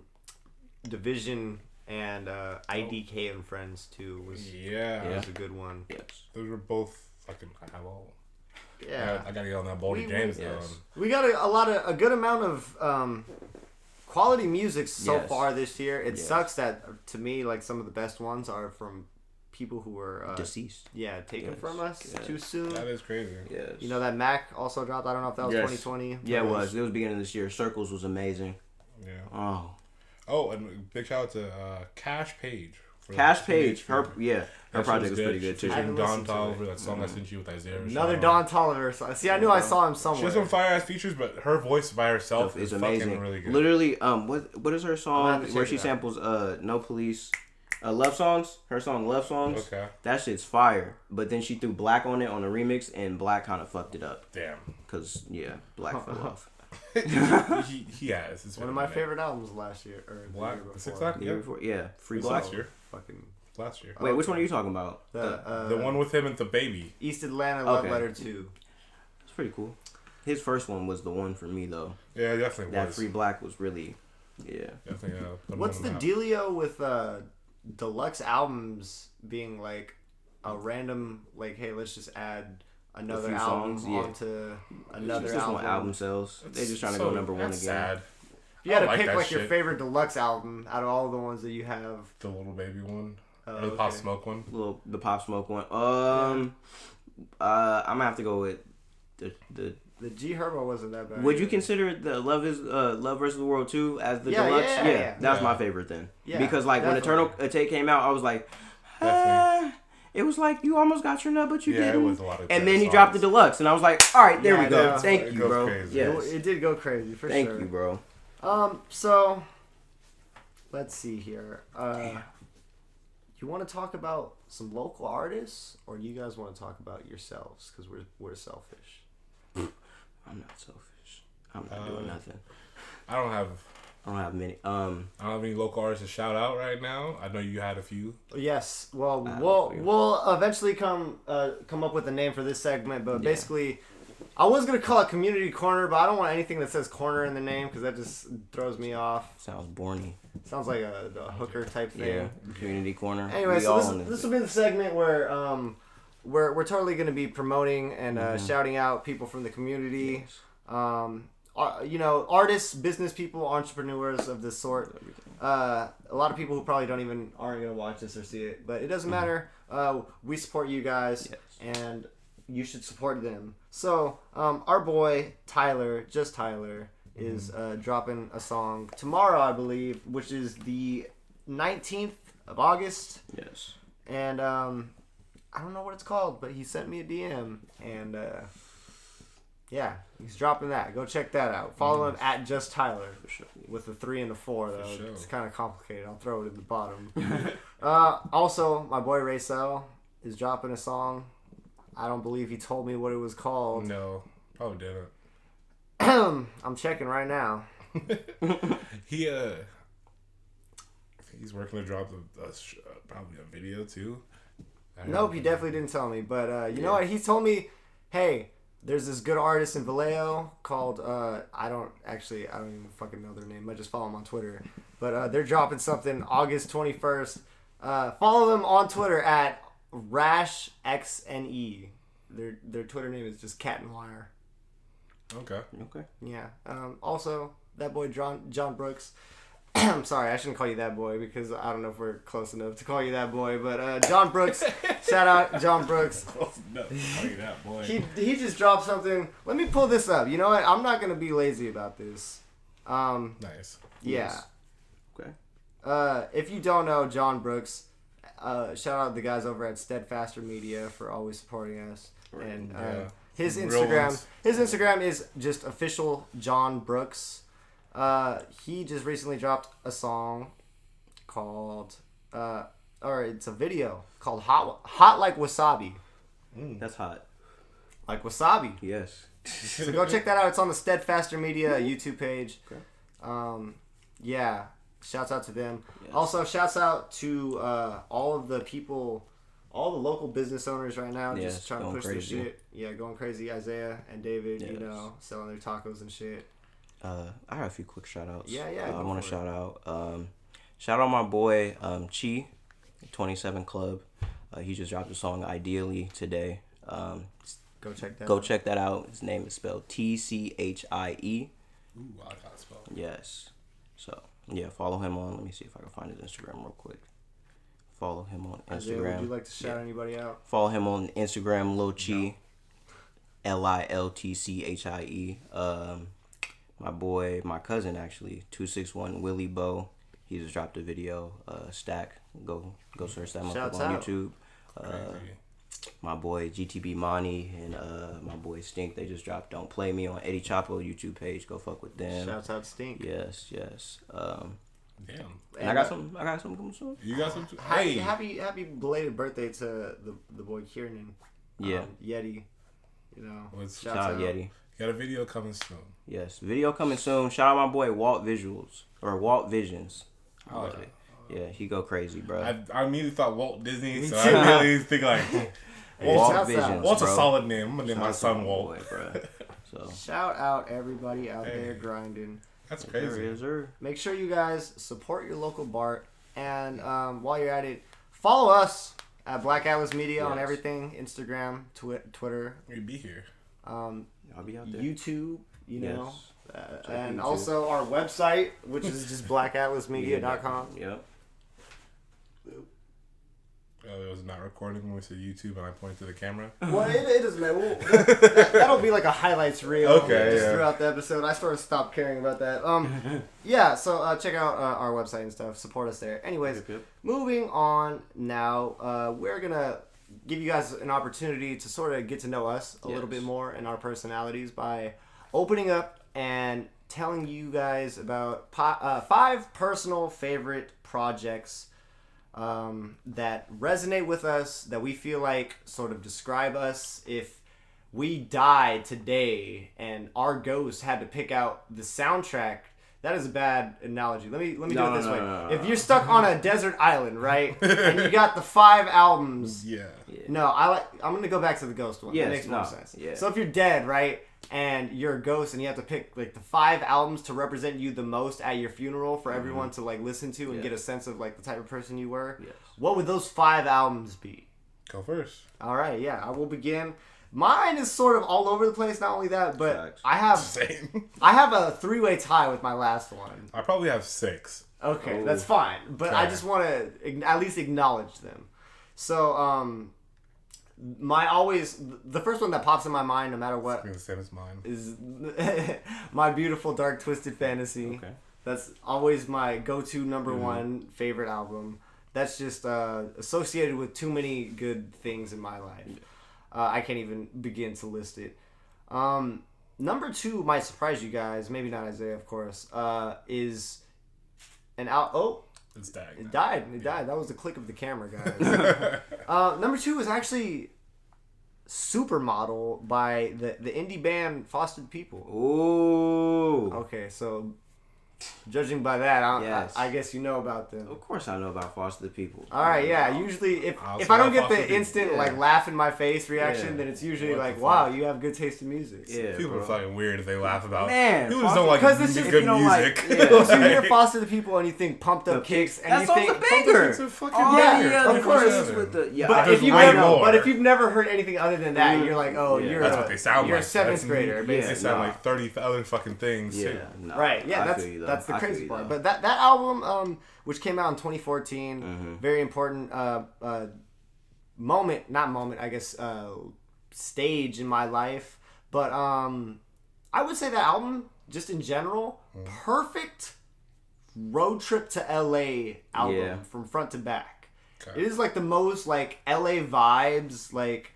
Division and IDK and Friends too. Was a good one. Yes. Those were both fucking high-low. Yeah. I gotta get on that Boldy James. We got a good amount of quality music so far this year. It sucks that to me like some of the best ones are from people who were deceased. Yeah, taken from us too soon. That is crazy. Yes. You know that Mac also dropped. I don't know if that was 2020. Yeah, it was. It was beginning of this year. Circles was amazing. Yeah. Oh, and big shout out to Cash Page. Cash Page. Her project was pretty good too. Don Toliver, that song I sent you with Isaiah. Another Don Toliver song. See, I knew I saw him somewhere. She has some fire ass features, but her voice by herself is amazing. Fucking really good. Literally, what is her song where she samples No Police? Love Songs, her song Love Songs. Okay. That shit's fire. But then she threw Black on it on the remix, and Black kind of fucked it up. Damn. Because, Black fell off. he has. It's one of my favorite albums last year. Or Black? The year before? Yeah. Free Black. Last year. Fucking last year. Wait, which one are you talking about? The one with him and the baby. East Atlanta Love Letter 2. It's pretty cool. His first one was the one for me, though. Yeah, definitely that was. That Free Black was really, Definitely, what's the dealio with deluxe albums being like a random like, hey, let's just add another album onto another just album. Want album sales. They're just trying to go number one again. Sad. If you had to pick like your favorite deluxe album out of all the ones that you have. The Little Baby one. Or the Pop Smoke one. The Pop Smoke one. I'm gonna have to go with the G Herbo wasn't that bad. Would you consider the Love vs. the World 2 as the deluxe? Yeah. That was my favorite then. Yeah, because like when Eternal Take came out, I was like, it was like you almost got your nut, but you didn't. It was a lot of and then he dropped the deluxe, and I was like, all right, there we go. Thank you, bro. Yes. It did go crazy for sure. Thank you, bro. So let's see here. You want to talk about some local artists, or do you guys want to talk about yourselves? Because we're selfish. I'm not selfish. I'm not doing nothing. I don't have many. I don't have any local artists to shout out right now. I know you had a few. Yes. Well, we'll eventually come up with a name for this segment, but basically, I was gonna call it Community Corner, but I don't want anything that says corner in the name because that just throws me off. Sounds borny. Sounds like a hooker type thing. Yeah. Community Corner. Anyway, so this will be the segment where we're totally going to be promoting and shouting out people from the community. Artists, business people, entrepreneurs of this sort. A lot of people who probably aren't going to watch this or see it, but it doesn't matter. We support you guys, and you should support them. So, our boy Tyler, just Tyler, is dropping a song tomorrow, I believe, which is the 19th of August. Yes. And I don't know what it's called, but he sent me a DM, and he's dropping that. Go check that out. Follow him at Just Tyler with a 3 and a 4 though. Sure. It's kind of complicated. I'll throw it at the bottom. Also, my boy Raycel is dropping a song. I don't believe he told me what it was called. No, probably didn't. I'm checking right now. He's working to drop probably a video too. Nope, he definitely didn't tell me. But you know what? He told me, hey, there's this good artist in Vallejo called I don't even fucking know their name. I just follow them on Twitter. But they're dropping something August 21st. Follow them on Twitter at RashXNE. Their Twitter name is just Cat and Wire. Okay. Yeah. Also, that boy John Brooks. I'm sorry, I shouldn't call you that boy because I don't know if we're close enough to call you that boy. But John Brooks, shout out John Brooks. Close enough to call you that boy. He just dropped something. Let me pull this up. You know what? I'm not gonna be lazy about this. Nice. Yeah. Yes. Okay. If you don't know John Brooks, shout out the guys over at Steadfaster Media for always supporting us. Right. And Yeah. his Real Instagram, ones. is just official John Brooks. He just recently dropped a song called, or it's a video called Hot Like Wasabi. That's hot. Like wasabi. Yes. So go check that out. It's on the Steadfaster Media YouTube page. Okay. Yeah. Shouts out to them. Yes. Also, shouts out to all of the people, all the local business owners right now, Yes, just trying to going push their crazy. shit. Yeah, going crazy. Isaiah and David, you Yes. know, selling their tacos and shit. I got a few quick shout outs. Yeah, I go want to for it. shout out my boy Chi, 27 Club. He just dropped a song Ideally today. Go check that Go out. check that out. His name is spelled TCHIE. Ooh, I like how it's spelled. Yes. So yeah, follow him on. Let me see if I can find his Instagram real quick. Follow him on Isaiah, Instagram. would you like to shout anybody out? Follow him on Instagram, Lil Chi, LILTCHIE. My boy, my cousin actually, 261 Willie Bo. He just dropped a video. Stack. Go search that Shouts motherfucker on out. YouTube. Crazy. My boy GTB Monty and my boy Stink. They just dropped Don't Play Me on Eddie Chapo YouTube page. Go fuck with them. Shouts out Stink. Yes. Damn. And I got some coming soon. You got some too? Happy, Hey. happy belated birthday to the boy Kieran. Yeah. Yeti. You know. What's- Shout out Yeti. Got a video coming soon. Yes. Video coming soon. Shout out my boy Walt Visuals or Walt Visions. I like it. Yeah, he go crazy, bro. I immediately thought Walt Disney, Me so too. I really think like Walt shouts out. Visions. Walt's a bro. solid name. I'm gonna name Shout my out to son my Walt. boy, bro. So Shout out everybody out Hey. there grinding. That's there crazy. is her. Make sure you guys support your local BART. And while you're at it, follow us at Black Atlas Media on Yes. everything. Instagram, Twitter, We'd be here. I'll be out there. YouTube, you know. Check And YouTube. also our website, which is just blackatlasmedia.com. Yep. Oh, it was not recording when we said YouTube and I pointed to the camera. Well, it doesn't matter. That'll be like a highlights reel Okay, just yeah. throughout the episode. I sort of stopped caring about that. Yeah, so check out our website and stuff. Support us there. Anyways, moving on now, we're going to give you guys an opportunity to sort of get to know us a little bit more and our personalities by opening up and telling you guys about 5 personal favorite projects that resonate with us, that we feel like sort of describe us. If we died today and our ghost had to pick out the soundtrack, that is a bad analogy. Let me do it this way. If you're stuck on a desert island, right, and you got the 5 albums. Yeah. No, I'm gonna go back to the ghost one. Yes, That makes more no, sense. yeah. So if you're dead, right, and you're a ghost, and you have to pick like the 5 albums to represent you the most at your funeral for everyone to like listen to and Yeah. get a sense of like the type of person you were. Yes. What would those 5 albums be? Go first. All right, yeah, I will begin. Mine is sort of all over the place. Not only that, but Facts. I Same. have a 3-way tie with my last one. I probably have 6. Okay, Oh. that's fine. But I Okay. just want to at least acknowledge them. So, the first one that pops in my mind, no matter what, I'm gonna say it's mine. is My Beautiful Dark Twisted Fantasy. Okay. That's always my go-to number one favorite album. That's just associated with too many good things in my life. I can't even begin to list it. Number 2 might surprise you guys. Maybe not Isaiah, of course. Is an out. Oh, It's Dag. it died. It died. That was the click of the camera, guys. Number 2 is actually Supermodel by the indie band Fostered People. Ooh. Okay, so Judging by that, Yes. I guess you know about them. Of course, I know about Foster the People. All right, yeah. Usually, if I don't get the instant like laugh in my face reaction, then it's usually like, wow, you have good taste in music. Yeah, people are fucking weird if they laugh about. Man, people just don't like because it's just, good you know, music. Like, yeah. So you hear Foster the People and you think Pumped Up Kicks, and that you song's think a banger. It's a fucking yeah, of course. With the, but if you've never heard anything other than that, you're like, oh, that's what they sound you're like. a seventh grader. They sound like 30 other fucking things. Yeah, too. no, right. Yeah, that's the crazy part. But that album, which came out in 2014, very important stage in my life. But I would say that album, just in general, perfect road trip to LA album from front to back. Okay. It is like the most like LA vibes, like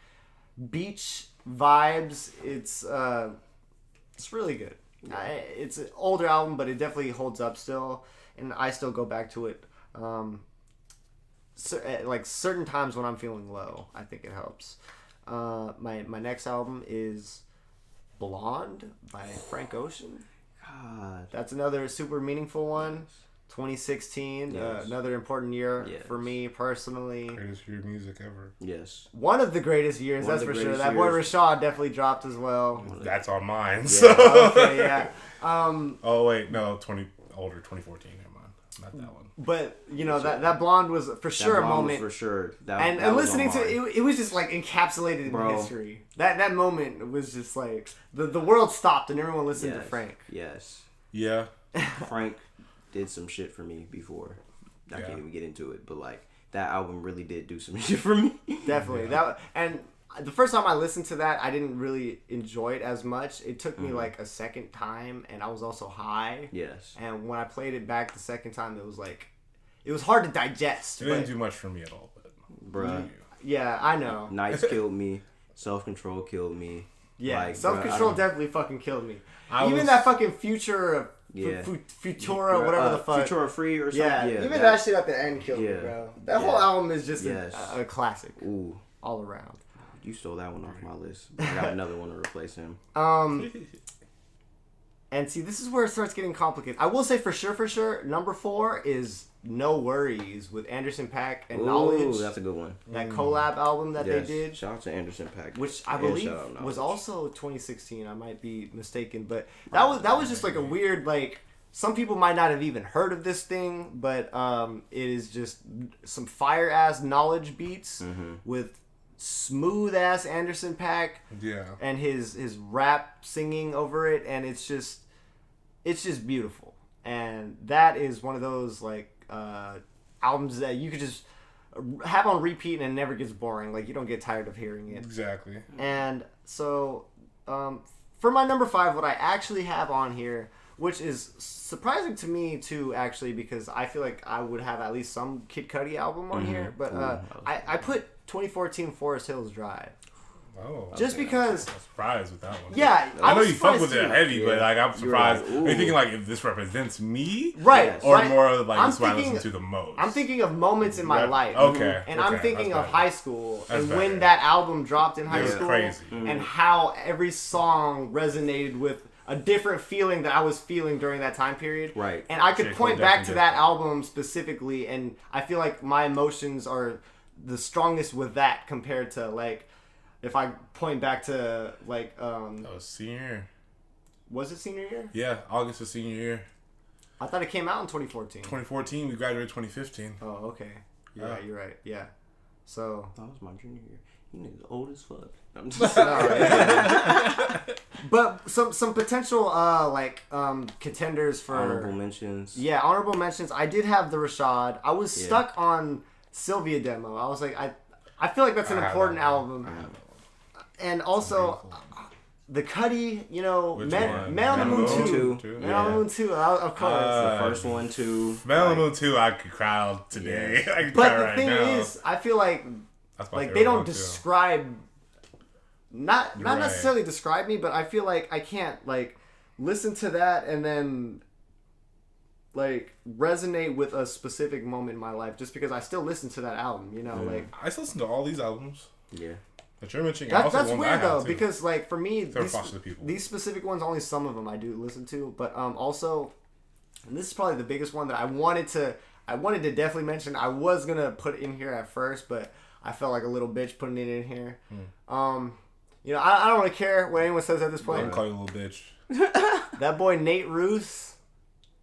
beach vibes. It's really good. It's an older album, but it definitely holds up still, and I still go back to it. Like certain times when I'm feeling low, I think it helps. My next album is Blonde by Frank Ocean. God, that's another super meaningful one. 2016, another important year for me personally. Greatest year of music ever. Yes. One of the greatest years, that's for sure. That boy Rashad definitely dropped as well. That's on mine. Yeah. So. Okay, yeah. Oh wait, no, 2014. Never mind, not that one. But you know that Blonde was for sure a moment. For sure. And listening to it was just like encapsulated in history. That moment was just like the world stopped and everyone listened to Frank. Yes. Yeah. Frank did some shit for me before. I can't even get into it, but like that album really did do some shit for me. Definitely. And the first time I listened to that, I didn't really enjoy it as much. It took me like a second time, and I was also high. Yes. And when I played it back the second time, it was hard to digest. It didn't do much for me at all. But bruh. Yeah, I know. Nights killed me. Self-control killed me. Yeah, like, self-control definitely fucking killed me. Even that fucking Futura, whatever the fuck. Futura Free or something. Yeah, even that shit at the end killed me, bro. That whole album is just a classic. Ooh. All around. You stole that one off my list. I got another one to replace him. And see, this is where it starts getting complicated. I will say for sure, number 4 is No Worries with Anderson .Paak and Knowledge. Ooh, that's a good one. That collab album that they did. Shout out to Anderson .Paak. Which I believe was also 2016. I might be mistaken. But that was just like a weird, like, some people might not have even heard of this thing, but it is just some fire-ass Knowledge beats with smooth-ass Anderson .Paak. Yeah. And his rap singing over it, and it's just beautiful. And that is one of those like albums that you could just have on repeat and it never gets boring. Like you don't get tired of hearing it. Exactly. And so for my number 5, what I actually have on here, which is surprising to me too, actually, because I feel like I would have at least some Kid Cudi album on here, but I put 2014 Forest Hills Drive. Oh, just because I'm surprised with that one. Yeah, I know you fuck with it heavy, but like I'm surprised. Are you thinking like if this represents me, right? Or more of like this is what I listen to the most? I'm thinking of moments in my life. Okay, and I'm thinking of high school and when that album dropped in high school, and how every song resonated with a different feeling that I was feeling during that time period. Right. And I could point back to that album specifically, and I feel like my emotions are the strongest with that compared to like. If I point back to like that was senior year. Was it senior year? Yeah, August of senior year. I thought it came out in 2014. 2014, we graduated 2015. Oh, okay. Yeah, you're right. Yeah. So that was my junior year. You niggas old as fuck. I'm just But some potential contenders for honorable mentions. Yeah, honorable mentions. I did have the Rashad. I was stuck on Sylvia demo. I was like I feel like that's an important album. And also, the Cudi, you know, Man on the Moon 2. Man on the Moon 2, of course. The first one, too. Man on the Moon 2, I could cry out today. Yeah. I could but cry the thing is, I feel like they don't describe, not necessarily describe me, but I feel like I can't, like, listen to that and then, like, resonate with a specific moment in my life just because I still listen to that album, you know? Like I still listen to all these albums. Yeah. That you're mentioning. That's weird though, because like for me, these specific ones, only some of them I do listen to. But also, and this is probably the biggest one that I wanted to definitely mention. I was gonna put it in here at first, but I felt like a little bitch putting it in here. You know, I don't really care what anyone says at this point. I'm call you a little bitch. That boy Nate Ruess,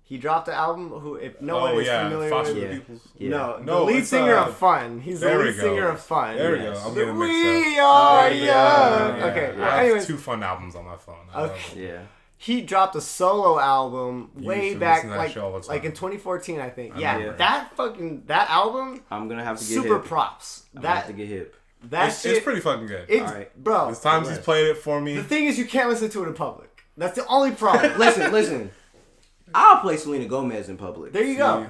he dropped an album. Who, if no one is familiar Foster with, the Peoples. no, the lead singer of Fun. He's the lead singer of Fun. There we go. I'm getting mixed We are young. Okay, well, I have anyways, 2 Fun albums on my phone. Yeah. he dropped a solo album way back, like in 2014, I think. Yeah, that album. I'm gonna have to get super hip. props. I'm gonna have to get hip. It's pretty fucking good. Bro. There's times he's played it for me. The thing is, you can't listen to it in public. That's the only problem. Listen. I'll play Selena Gomez in public. There you go.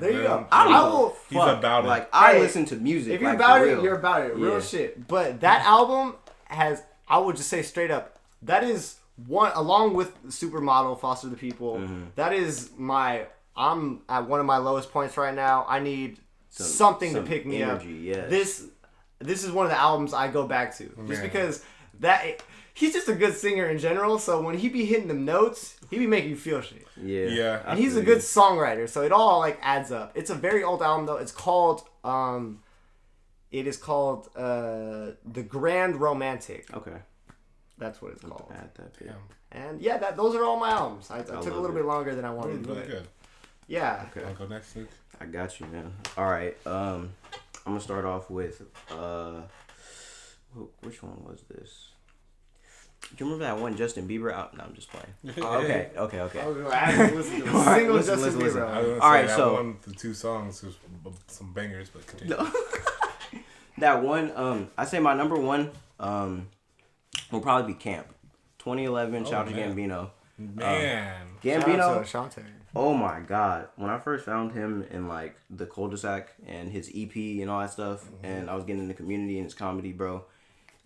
I will. He's about it. Like I listen to music. If you're like, about it, you're about it. Real shit. But that album has, I would just say straight up, that is one, along with Supermodel, Foster the People. That is I'm at one of my lowest points right now. I need something to pick me energy, up. Yes. This is one of the albums I go back to, just because he's just a good singer in general. So when he be hitting them notes, he be making you feel shit. Yeah. And he's a good songwriter, so it all like adds up. It's a very old album though. It's called The Grand Romantic. Okay. That's what it's called. Add that, yeah. And yeah, those are all my albums. I took a little bit longer than I wanted. Really good. Yeah. Okay. I'll go next, Luke. I got you, man. All right. I'm gonna start off with which one was this? Do you remember that one Justin Bieber out? No, I'm just playing. Okay. I was gonna ask, listen to a single Justin Bieber. All right, so one of the 2 songs was some bangers, but continue. No. That one, I say my number one will probably be Camp. 2011, shout out to Gambino. Man. Gambino. Shout out to Oh my God. When I first found him in like the cul-de-sac and his EP and all that stuff, and I was getting into community and his comedy, bro,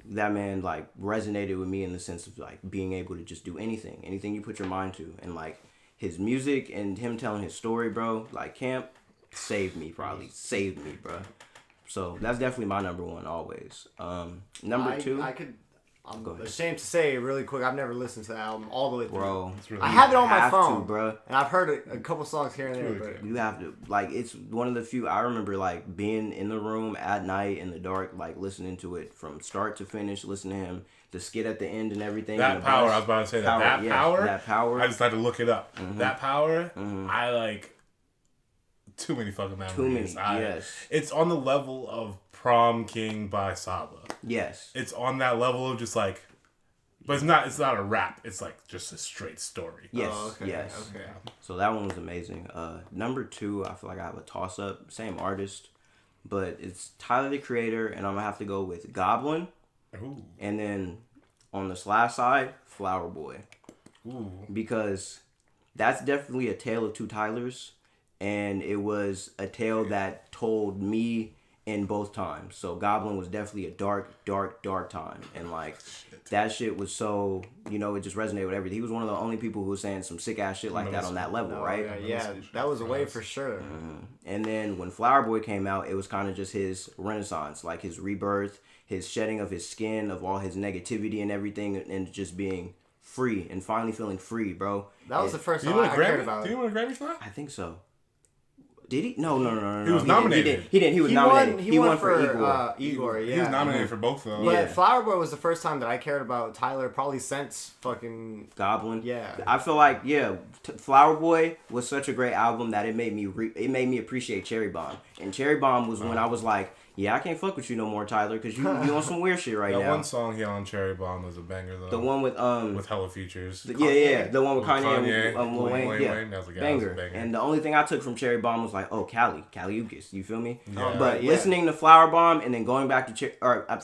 that man like resonated with me in the sense of like being able to just do anything you put your mind to. And like his music and him telling his story, bro, like Camp saved me, bro. So that's definitely my number one always. Number 2. I'm ashamed to say really quick, I've never listened to the album all the way through. Bro, I have it on my phone, bro. And I've heard a couple songs here and there. But you have to, like, it's one of the few, I remember, like, being in the room at night in the dark, like, listening to it from start to finish, listening to him, the skit at the end and everything. That Power, I was about to say that. That Power, I just had to look it up. That Power, I like, too many fucking memories. Yes. It's on the level of Prom King by Saba. Yes. It's on that level of just like, but it's not a rap. It's like just a straight story. Yes. Yes. Okay. So that one was amazing. Number 2, I feel like I have a toss up. Same artist, but it's Tyler the Creator, and I'm gonna have to go with Goblin. Ooh. And then on the Slash side, Flower Boy. Ooh. Because that's definitely a tale of 2 Tylers, and it was a tale that told me in both times. So Goblin was definitely a dark time. And like that shit was so, it just resonated with everything. He was one of the only people who was saying some sick ass shit like that on that level, right? Yeah, that was a wave for sure. And then when Flower Boy came out, it was kind of just his renaissance, like his rebirth, his shedding of his skin, of all his negativity and everything, and just being free and finally feeling free, bro. That was the first time I cared about it. Did he win a Grammy for that? I think so. Did he? No. He was nominated. He didn't. He was nominated. He won for Igor. Yeah. He was nominated for both of them. But Flower Boy was the first time that I cared about Tyler, probably since fucking Goblin. Yeah. I feel like Flower Boy was such a great album that it made me appreciate Cherry Bomb. And Cherry Bomb was when I was like, yeah, I can't fuck with you no more, Tyler, because you on some weird shit right now. That one song he on Cherry Bomb was a banger though. The one with Hella Features. The one with Kanye and Lil Wayne. Yeah, that was a banger. And the only thing I took from Cherry Bomb was like, oh, Cali Ukis, you feel me? Yeah. But listening to Flower Bomb and then going back to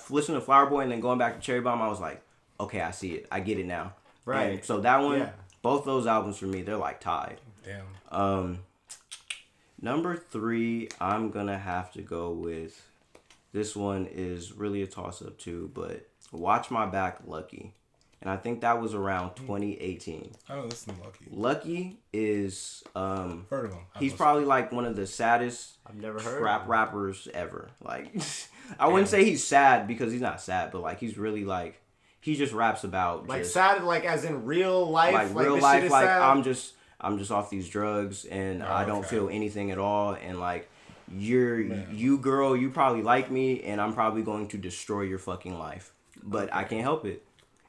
listening to Flower Boy and then going back to Cherry Bomb, I was like, okay, I see it, I get it now. Right. And so that one, both those albums for me, they're like tied. Damn. Number 3, I'm gonna have to go with. This one is really a toss-up too, but Watch My Back, Lucky. And I think that was around 2018. I don't listen to Lucky. Lucky is... heard of him. He's probably like one of the saddest trap rappers ever. Like, I wouldn't say he's sad because he's not sad, but like he's really like... He just raps about... Like sad, like as in real life? Like real life, like sad? I'm just off these drugs and I don't feel anything at all, and like you girl, you probably like me, and I'm probably going to destroy your fucking life, but I can't help it.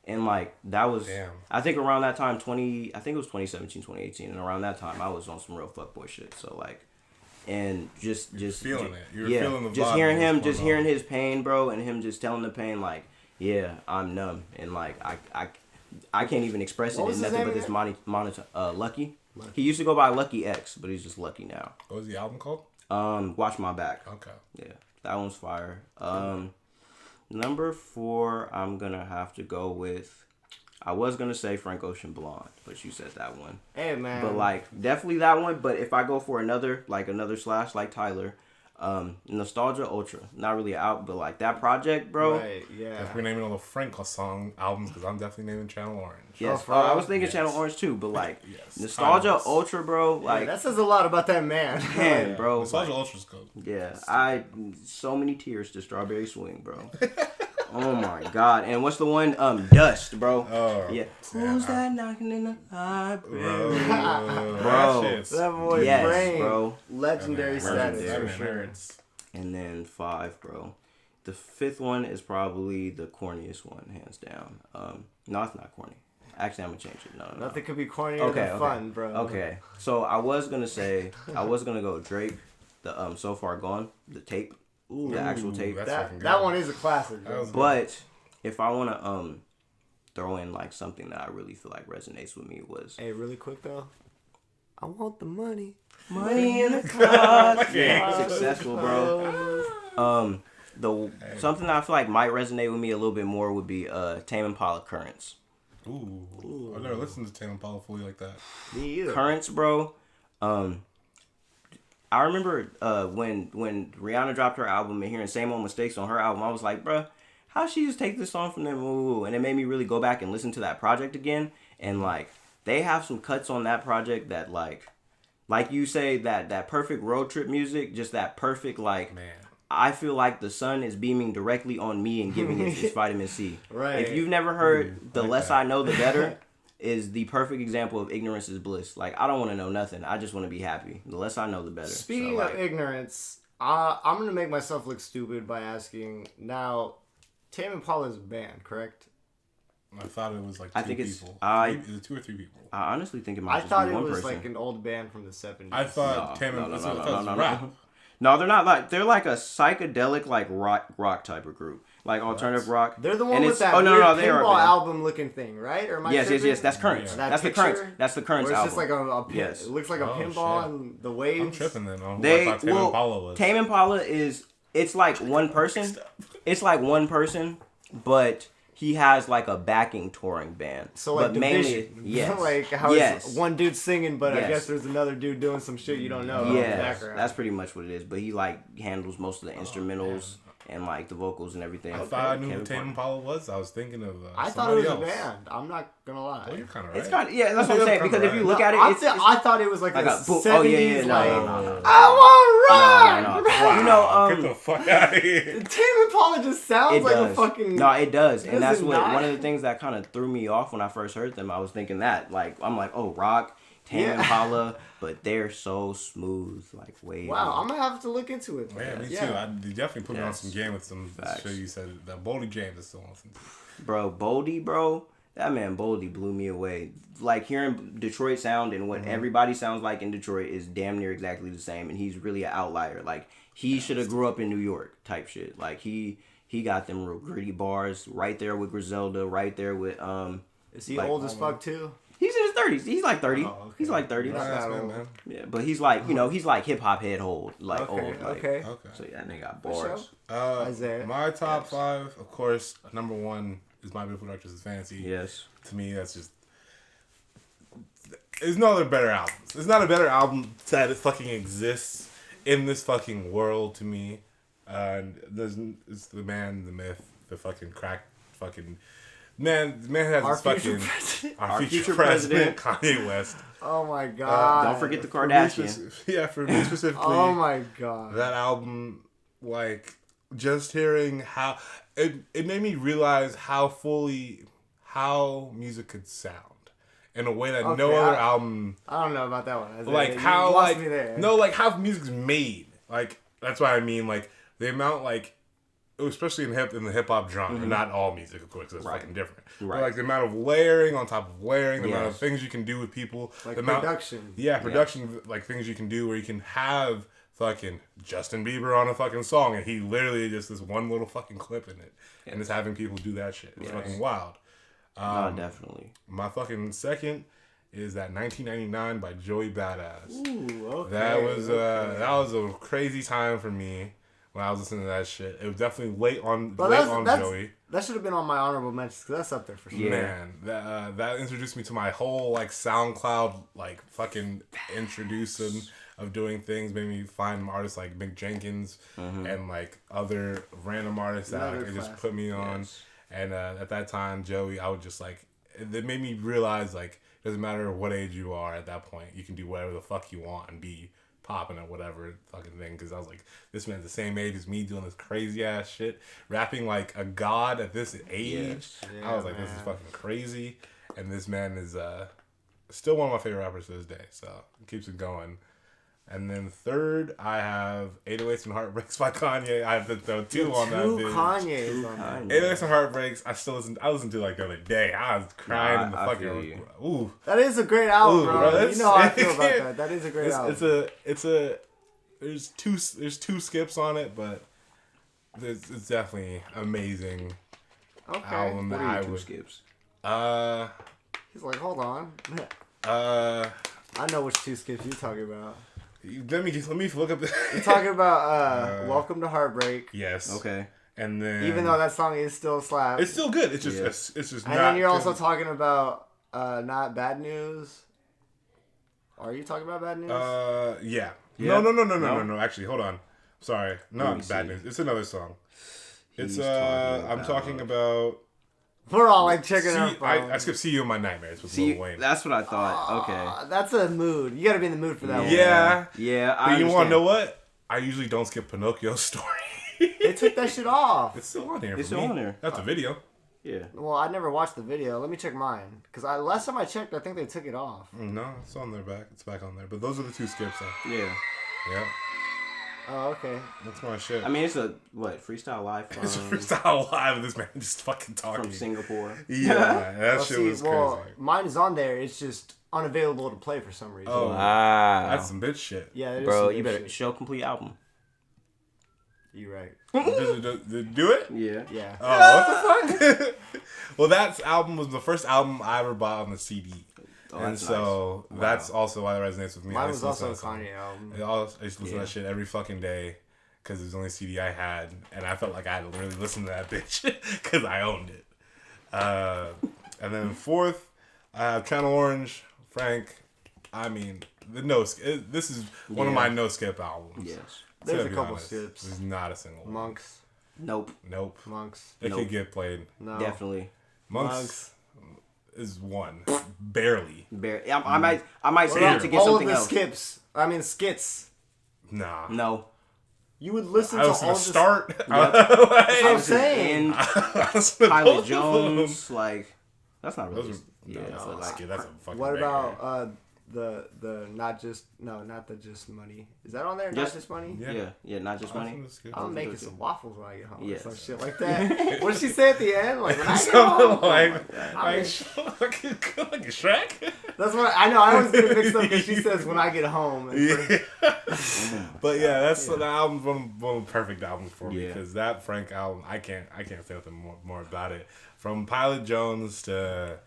And like that was, I think around that time, I think it was 2017, 2018, and around that time I was on some real fuckboy shit. So like, and just feeling it. You're feeling the vibe. Just hearing his pain, bro, and him just telling the pain like, yeah, I'm numb, and like I can't even express it in nothing but this monitor. Lucky. He used to go by Lucky X, but he's just Lucky now. What was the album called? Watch My Back. Okay. Yeah, that one's fire. Number 4, I'm gonna have to go with. I was gonna say Frank Ocean Blonde, but you said that one. Hey man. But like definitely that one. But if I go for another slash like Tyler, Nostalgia Ultra, not really out, but like that project, bro. Right. Yeah. If we're naming all the Frank song albums, because I'm definitely naming Channel Orange. Yes. I was thinking Channel Orange too, but like Nostalgia Ultra, bro. Like that says a lot about that man. Man, bro. Nostalgia Ultra's good. Yeah, so many tears to Strawberry Swing, bro. Oh my god! And what's the one? Dust, bro. Oh, yeah. Who's that knocking in the library? Bro, that boy brain, bro. Legendary status for sure. And then 5, bro. The 5th one is probably the corniest one, hands down. No, it's not corny. Actually, I'm gonna change it. No. Nothing could be cornier than fun, bro. Okay. So I was gonna go Drake, the So Far Gone, the tape. Ooh, the actual tape. That one is a classic. But if I want to throw in like something that I really feel like resonates with me was. Hey, really quick though. I want the money. Money in the closet. Successful, bro. Something that I feel like might resonate with me a little bit more would be Tame Impala Currents. Ooh. I've never listened to Tame Impala fully like that. Me either. Currents, bro. I remember when Rihanna dropped her album and hearing Same Old Mistakes on her album, I was like, bruh, how she just take this song from them? Ooh. And it made me really go back and listen to that project again. And like, they have some cuts on that project that like you say, that perfect road trip music, just that perfect like, man. I feel like the sun is beaming directly on me and giving its vitamin C. Right. If you've never heard The Less I Know, The Better, is the perfect example of ignorance is bliss. Like, I don't want to know nothing. I just want to be happy. The less I know, the better. Speaking of ignorance, I'm going to make myself look stupid by asking, now, Tame Impala is a band, correct? I thought it was like 2 people. I think it's 2 or 3 people. I honestly think it might just be one person. I thought it was like an old band from the 70s. I thought Tame Impala rap. No, they're not like, they're like a psychedelic like rock type of group. Like alternative rock. They're the one with that weird pinball album looking thing, right? Or am I tripping? Yes. That's Currents. Yeah. That's the Currents. That's the Currents album. It's just like a pin. Yes. It looks like a pinball shit. And the waves. I'm tripping then on who I thought Tame Impala was. Tame Impala it's like one person. It's like one person, but he has like a backing touring band. So like but mainly, yes. Like how it's one dude singing, but I guess there's another dude doing some shit you don't know. Yeah, that's pretty much what it is. But he like handles most of the instrumentals. And like the vocals and everything. I thought I knew who Tame Impala was. I was thinking of. I thought it was a band. I'm not gonna lie. Well, you're kind of right. It's kind of that's what I'm saying. Because if you look at it, I thought it was like a 70s. No. I want rock. Wow. You know, get the fuck out of here. Tame Impala just sounds like a fucking. No, it does, and that's one of the things that kind of threw me off when I first heard them. I was thinking that, like, I'm like, oh, rock. Tame Impala, but they're so smooth, like way. Wow, I'm gonna have to look into it. Yeah, me too. You definitely put me on some game with some shit you said. That Boldy James is still on some. Bro, Boldy, that man Boldy blew me away. Like hearing Detroit sound and what everybody sounds like in Detroit is damn near exactly the same, and he's really an outlier. Like he should have grew up in New York type shit. Like he got them real gritty bars right there with Griselda, right there with Is he old as fuck too? He's in his 30s. He's like 30. Oh, okay. He's like 30. Man. Yeah, but he's like, he's like hip hop head old. Like old. Like, okay. So yeah, that nigga got bars. Isaiah. My top 5, of course, number 1 is My Beautiful Dark Twisted Fantasy. Yes. To me, that's just. There's no other better albums. There's not a better album that fucking exists in this fucking world to me. It's the man, the myth, the fucking crack, fucking. Man has our fucking future future president Kanye West. Oh my god! Don't forget the Kardashian. For me specifically. Oh my god! That album, like, just hearing how it made me realize how music could sound in a way that Okay, no other album. I don't know about that one. Like You how lost like me there. no like how music's made. Like that's what I mean. Like the amount like especially in the hip hop genre, not all music of course, it's fucking different. But like the amount of layering on top of layering, the amount of things you can do with people, like the amount, production. Yeah, production like things you can do where you can have fucking Justin Bieber on a fucking song and he literally just this one little fucking clip in it and just having people do that shit. It's fucking wild. No, definitely. My fucking second is that 1999 by Joey Badass. Ooh, okay. That was a crazy time for me when I was listening to that shit. It was definitely late on Joey. That should have been on my honorable mentions because that's up there for sure. Yeah. Man, that introduced me to my whole like SoundCloud like fucking introducing of doing things. Made me find artists like Mick Jenkins and like other random artists that like, it just put me on. Yes. And at that time, Joey, I would just like it made me realize like it doesn't matter what age you are at that point, you can do whatever the fuck you want and be popping at whatever fucking thing. Because I was like, this man's the same age as me doing this crazy ass shit, rapping like a god at this age. Yeah, I was like, this is fucking crazy. And this man is still one of my favorite rappers to this day. So it keeps it going. And then third, I have 808s and Heartbreaks by Kanye. I have to throw two on that bitch. Kanye's on there. 808s and Heartbreaks. I listened to it like the other day. I was crying in the fucking. Ooh, That is a great album, Ooh, bro. bro, You know how I feel about that. That is a great album. It's there's two skips on it, but it's definitely amazing album that I would. Skips. He's like, hold on. Uh, I know which two skips you're talking about. let me look up. You're talking about Welcome to Heartbreak. Yes. Okay. And then Even though that song is still slap. it's still good. It's just it's just and not. then you're also talking about Not Bad News. Are you talking about Bad News? Yeah. Yeah. No. Actually, hold on. Sorry, me not see. Bad News. It's another song. He's It's talking I'm talking about. We're all like checking our See, phones. I skipped "See You in My Nightmares" with See, Lil Wayne. that's what I thought. Okay. That's a mood. You gotta be in the mood for that one. Yeah. Yeah, But you want to know what? I usually don't skip Pinocchio's story. They took that shit off. It's still on there. It's for still me. on there. That's a video. Yeah. Well, I never watched the video. Let me check mine. Because last time I checked, I think they took it off. No, it's on there back. It's back on there. But those are the two skips. Yeah. Yeah, Oh, okay. that's my shit. I mean, it's a freestyle live from, it's freestyle live. This man just fucking talking. from Singapore. Yeah, that Well, shit was crazy. mine is on there. It's just unavailable to play for some reason. Oh, Wow. that's some bitch shit. Yeah, it is Bro, some you good better shit. show complete album. You right. Do it? Yeah. Yeah. Oh, what the fuck? Well, that album was the first album I ever bought on the CD. Oh, and that's so nice. that's also why it resonates with me. Mine I was used to also a listen to that Kanye album. song. I used to listen to that shit every fucking day because it was the only CD I had, and I felt like I had to really listen to that bitch because I owned it. And then fourth, I have Channel Orange, Frank. I mean, this is one of my no skip albums. Yes. There's To a be couple honest. skips. There's not a single one. Monks. Nope. Nope. Monks. It Nope. could get played. No. Definitely. Monks is one. Barely. I might say Well, it to get all something of the else. skips. I mean, skits. Nah. No. You would listen I to was all gonna the start. That's what I'm saying. Pilot Jones, like that's not really. Yeah, that's, but like, that's a fucking What banger. about the not the just money? Is that on there? Not Just- just money. yeah, not just money. I'm making some waffles when I get home. Or Yes. some shit like that. What did she say at the end? Like when I get Something home. like I'm Shrek. That's what I know. I always get it mixed up because she says when I get home. Yeah. But yeah, that's the album, one of the perfect albums for me Yeah. because that Frank album, I can't say nothing more about it. From Pilot Jones to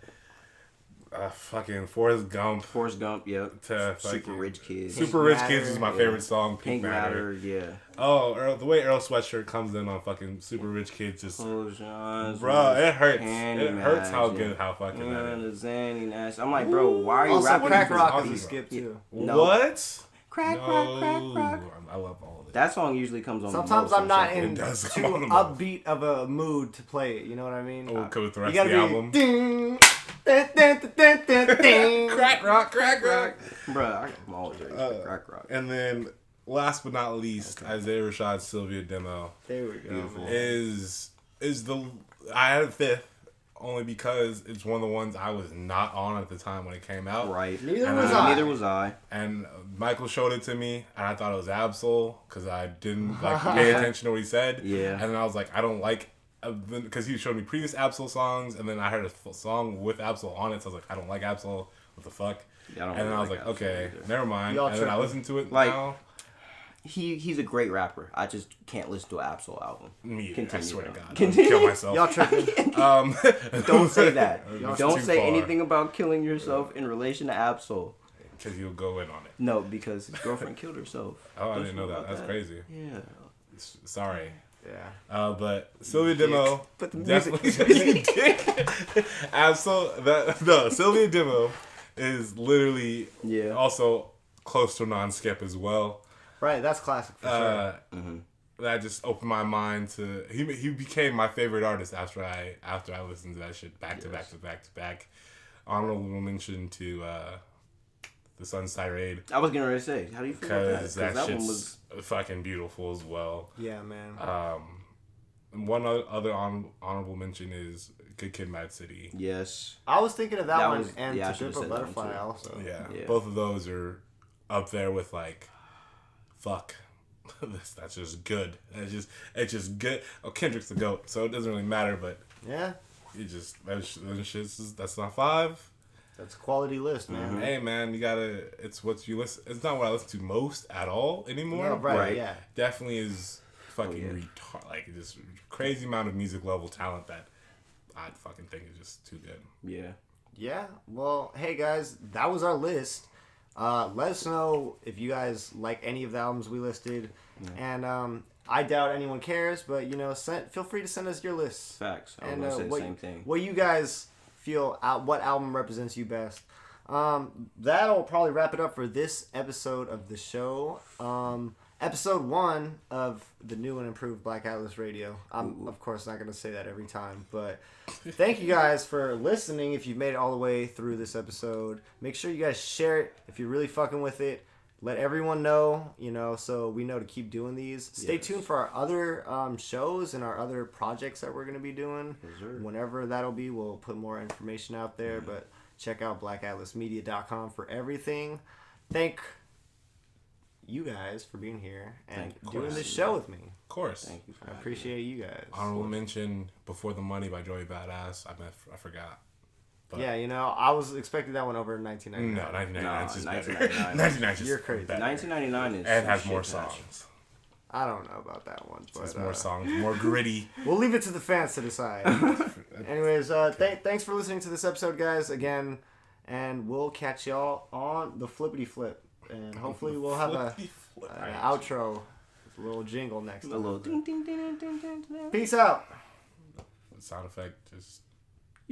fucking Forrest Gump Yep. to Super fucking Rich Kids. Super Rich Matter, Kids is my yeah. favorite song. Pink Matter. Yeah. Oh, the way Earl Sweatshirt comes in on fucking Super Rich Kids just. Close your eyes, Bro, it hurts. Candy It hurts how Magic. good, how fucking that is. The Zanny Nash. I'm like, bro, why are you Also, rapping? Crack this? Rock talking is a about? skip too. No. What? Crack No. rock. I love all of it. That song usually comes on. Sometimes the most I'm not on in does too come on the most. upbeat of a mood to play it. You know what I mean? Oh, cover the rest you of gotta the be album. ding, dun, dun, dun, dun, dun, ding. Crack rock. Bro, I'm always ready for Crack Rock. And then, last but not least, Isaiah Rashad's Sylvia demo There we go. Beautiful. man. is the I had a fifth only because it's one of the ones I was not on at the time when it came out. Right. Neither was I. And Michael showed it to me, and I thought it was Ab-Soul because I didn't like pay attention to what he said. Yeah. And then I was like, I don't like, because he showed me previous Ab-Soul songs, and then I heard a song with Ab-Soul on it, so I was like, I don't like Ab-Soul. What the fuck? Yeah, I don't and then really I was like like, Ab-Soul okay, either. never mind. Y'all And then I tripping. listened to it Like, now. He's a great rapper. I just can't listen to an Ab-Soul album. Me, Continue, I swear to though. God, I'll Continue. kill myself. Y'all tripping. Don't say that. It's Don't too say far. anything about killing yourself in relation to Ab-Soul. Because you'll go in on it. No, because his girlfriend killed herself. Oh, I Don't didn't you know that. That's crazy. Yeah. Sorry. Yeah. But Sylvia Demo, But the definitely Absolutely. Sylvia Demo is literally also close to non-skip as well. Right, that's classic for sure. That just opened my mind to he became my favorite artist after I listened to that shit back to back. Honorable mention to the Sunside Raid. I was gonna say, how do you feel about that? Because that one shit's was fucking beautiful as well. Yeah, man. One other honorable mention is Good Kid, Mad City. yes. I was thinking of that one was- and yeah, I To should've Pimp a said that one Butterfly too. also. Yeah, Yeah. both of those are up there with like, fuck, that's just good. It's just good. Oh, Kendrick's the GOAT, so it doesn't really matter. But Yeah, those shits. That's not 5. that's a quality list, man. Hey man, you gotta. It's what you listen. It's not what I listen to most at all anymore. No, right, Right. yeah. Definitely is fucking retard. Like just crazy amount of music level talent that I fucking think is just too good. Yeah. Yeah, well, hey guys, that was our list. Let us know if you guys like any of the albums we listed. And I doubt anyone cares, but, you know, feel free to send us your lists. Facts. I was And gonna say the what, same thing. what you guys feel, what album represents you best. That'll probably wrap it up for this episode of the show. Episode 1 of the new and improved Black Atlas Radio. I'm, of course, not going to say that every time, but thank you guys for listening. If you've made it all the way through this episode, make sure you guys share it if you're really fucking with it. Let everyone know, you know, so we know to keep doing these. Stay tuned for our other shows and our other projects that we're going to be doing. Yes, sir. Whenever that'll be, we'll put more information out there, but check out blackatlasmedia.com for everything. Thank you guys for being here and doing this show with me. Of course. Thank you for I appreciate you guys. Honorable mention Before the Money by Joey Badass. I forgot. But Yeah, you know, I was expecting that one over 1999. No, 1999 is just better. 1999. 1999 is just You're crazy. better. 1999 is And has some more shit match. songs. I don't know about that one, but Has more songs, more gritty. we'll leave it to the fans to decide. Anyways, thanks for listening to this episode, guys, again, and we'll catch y'all on the flippity flip, and hopefully we'll have an outro with a little jingle next A time. little ding ding ding ding ding ding. Peace out. Sound effect just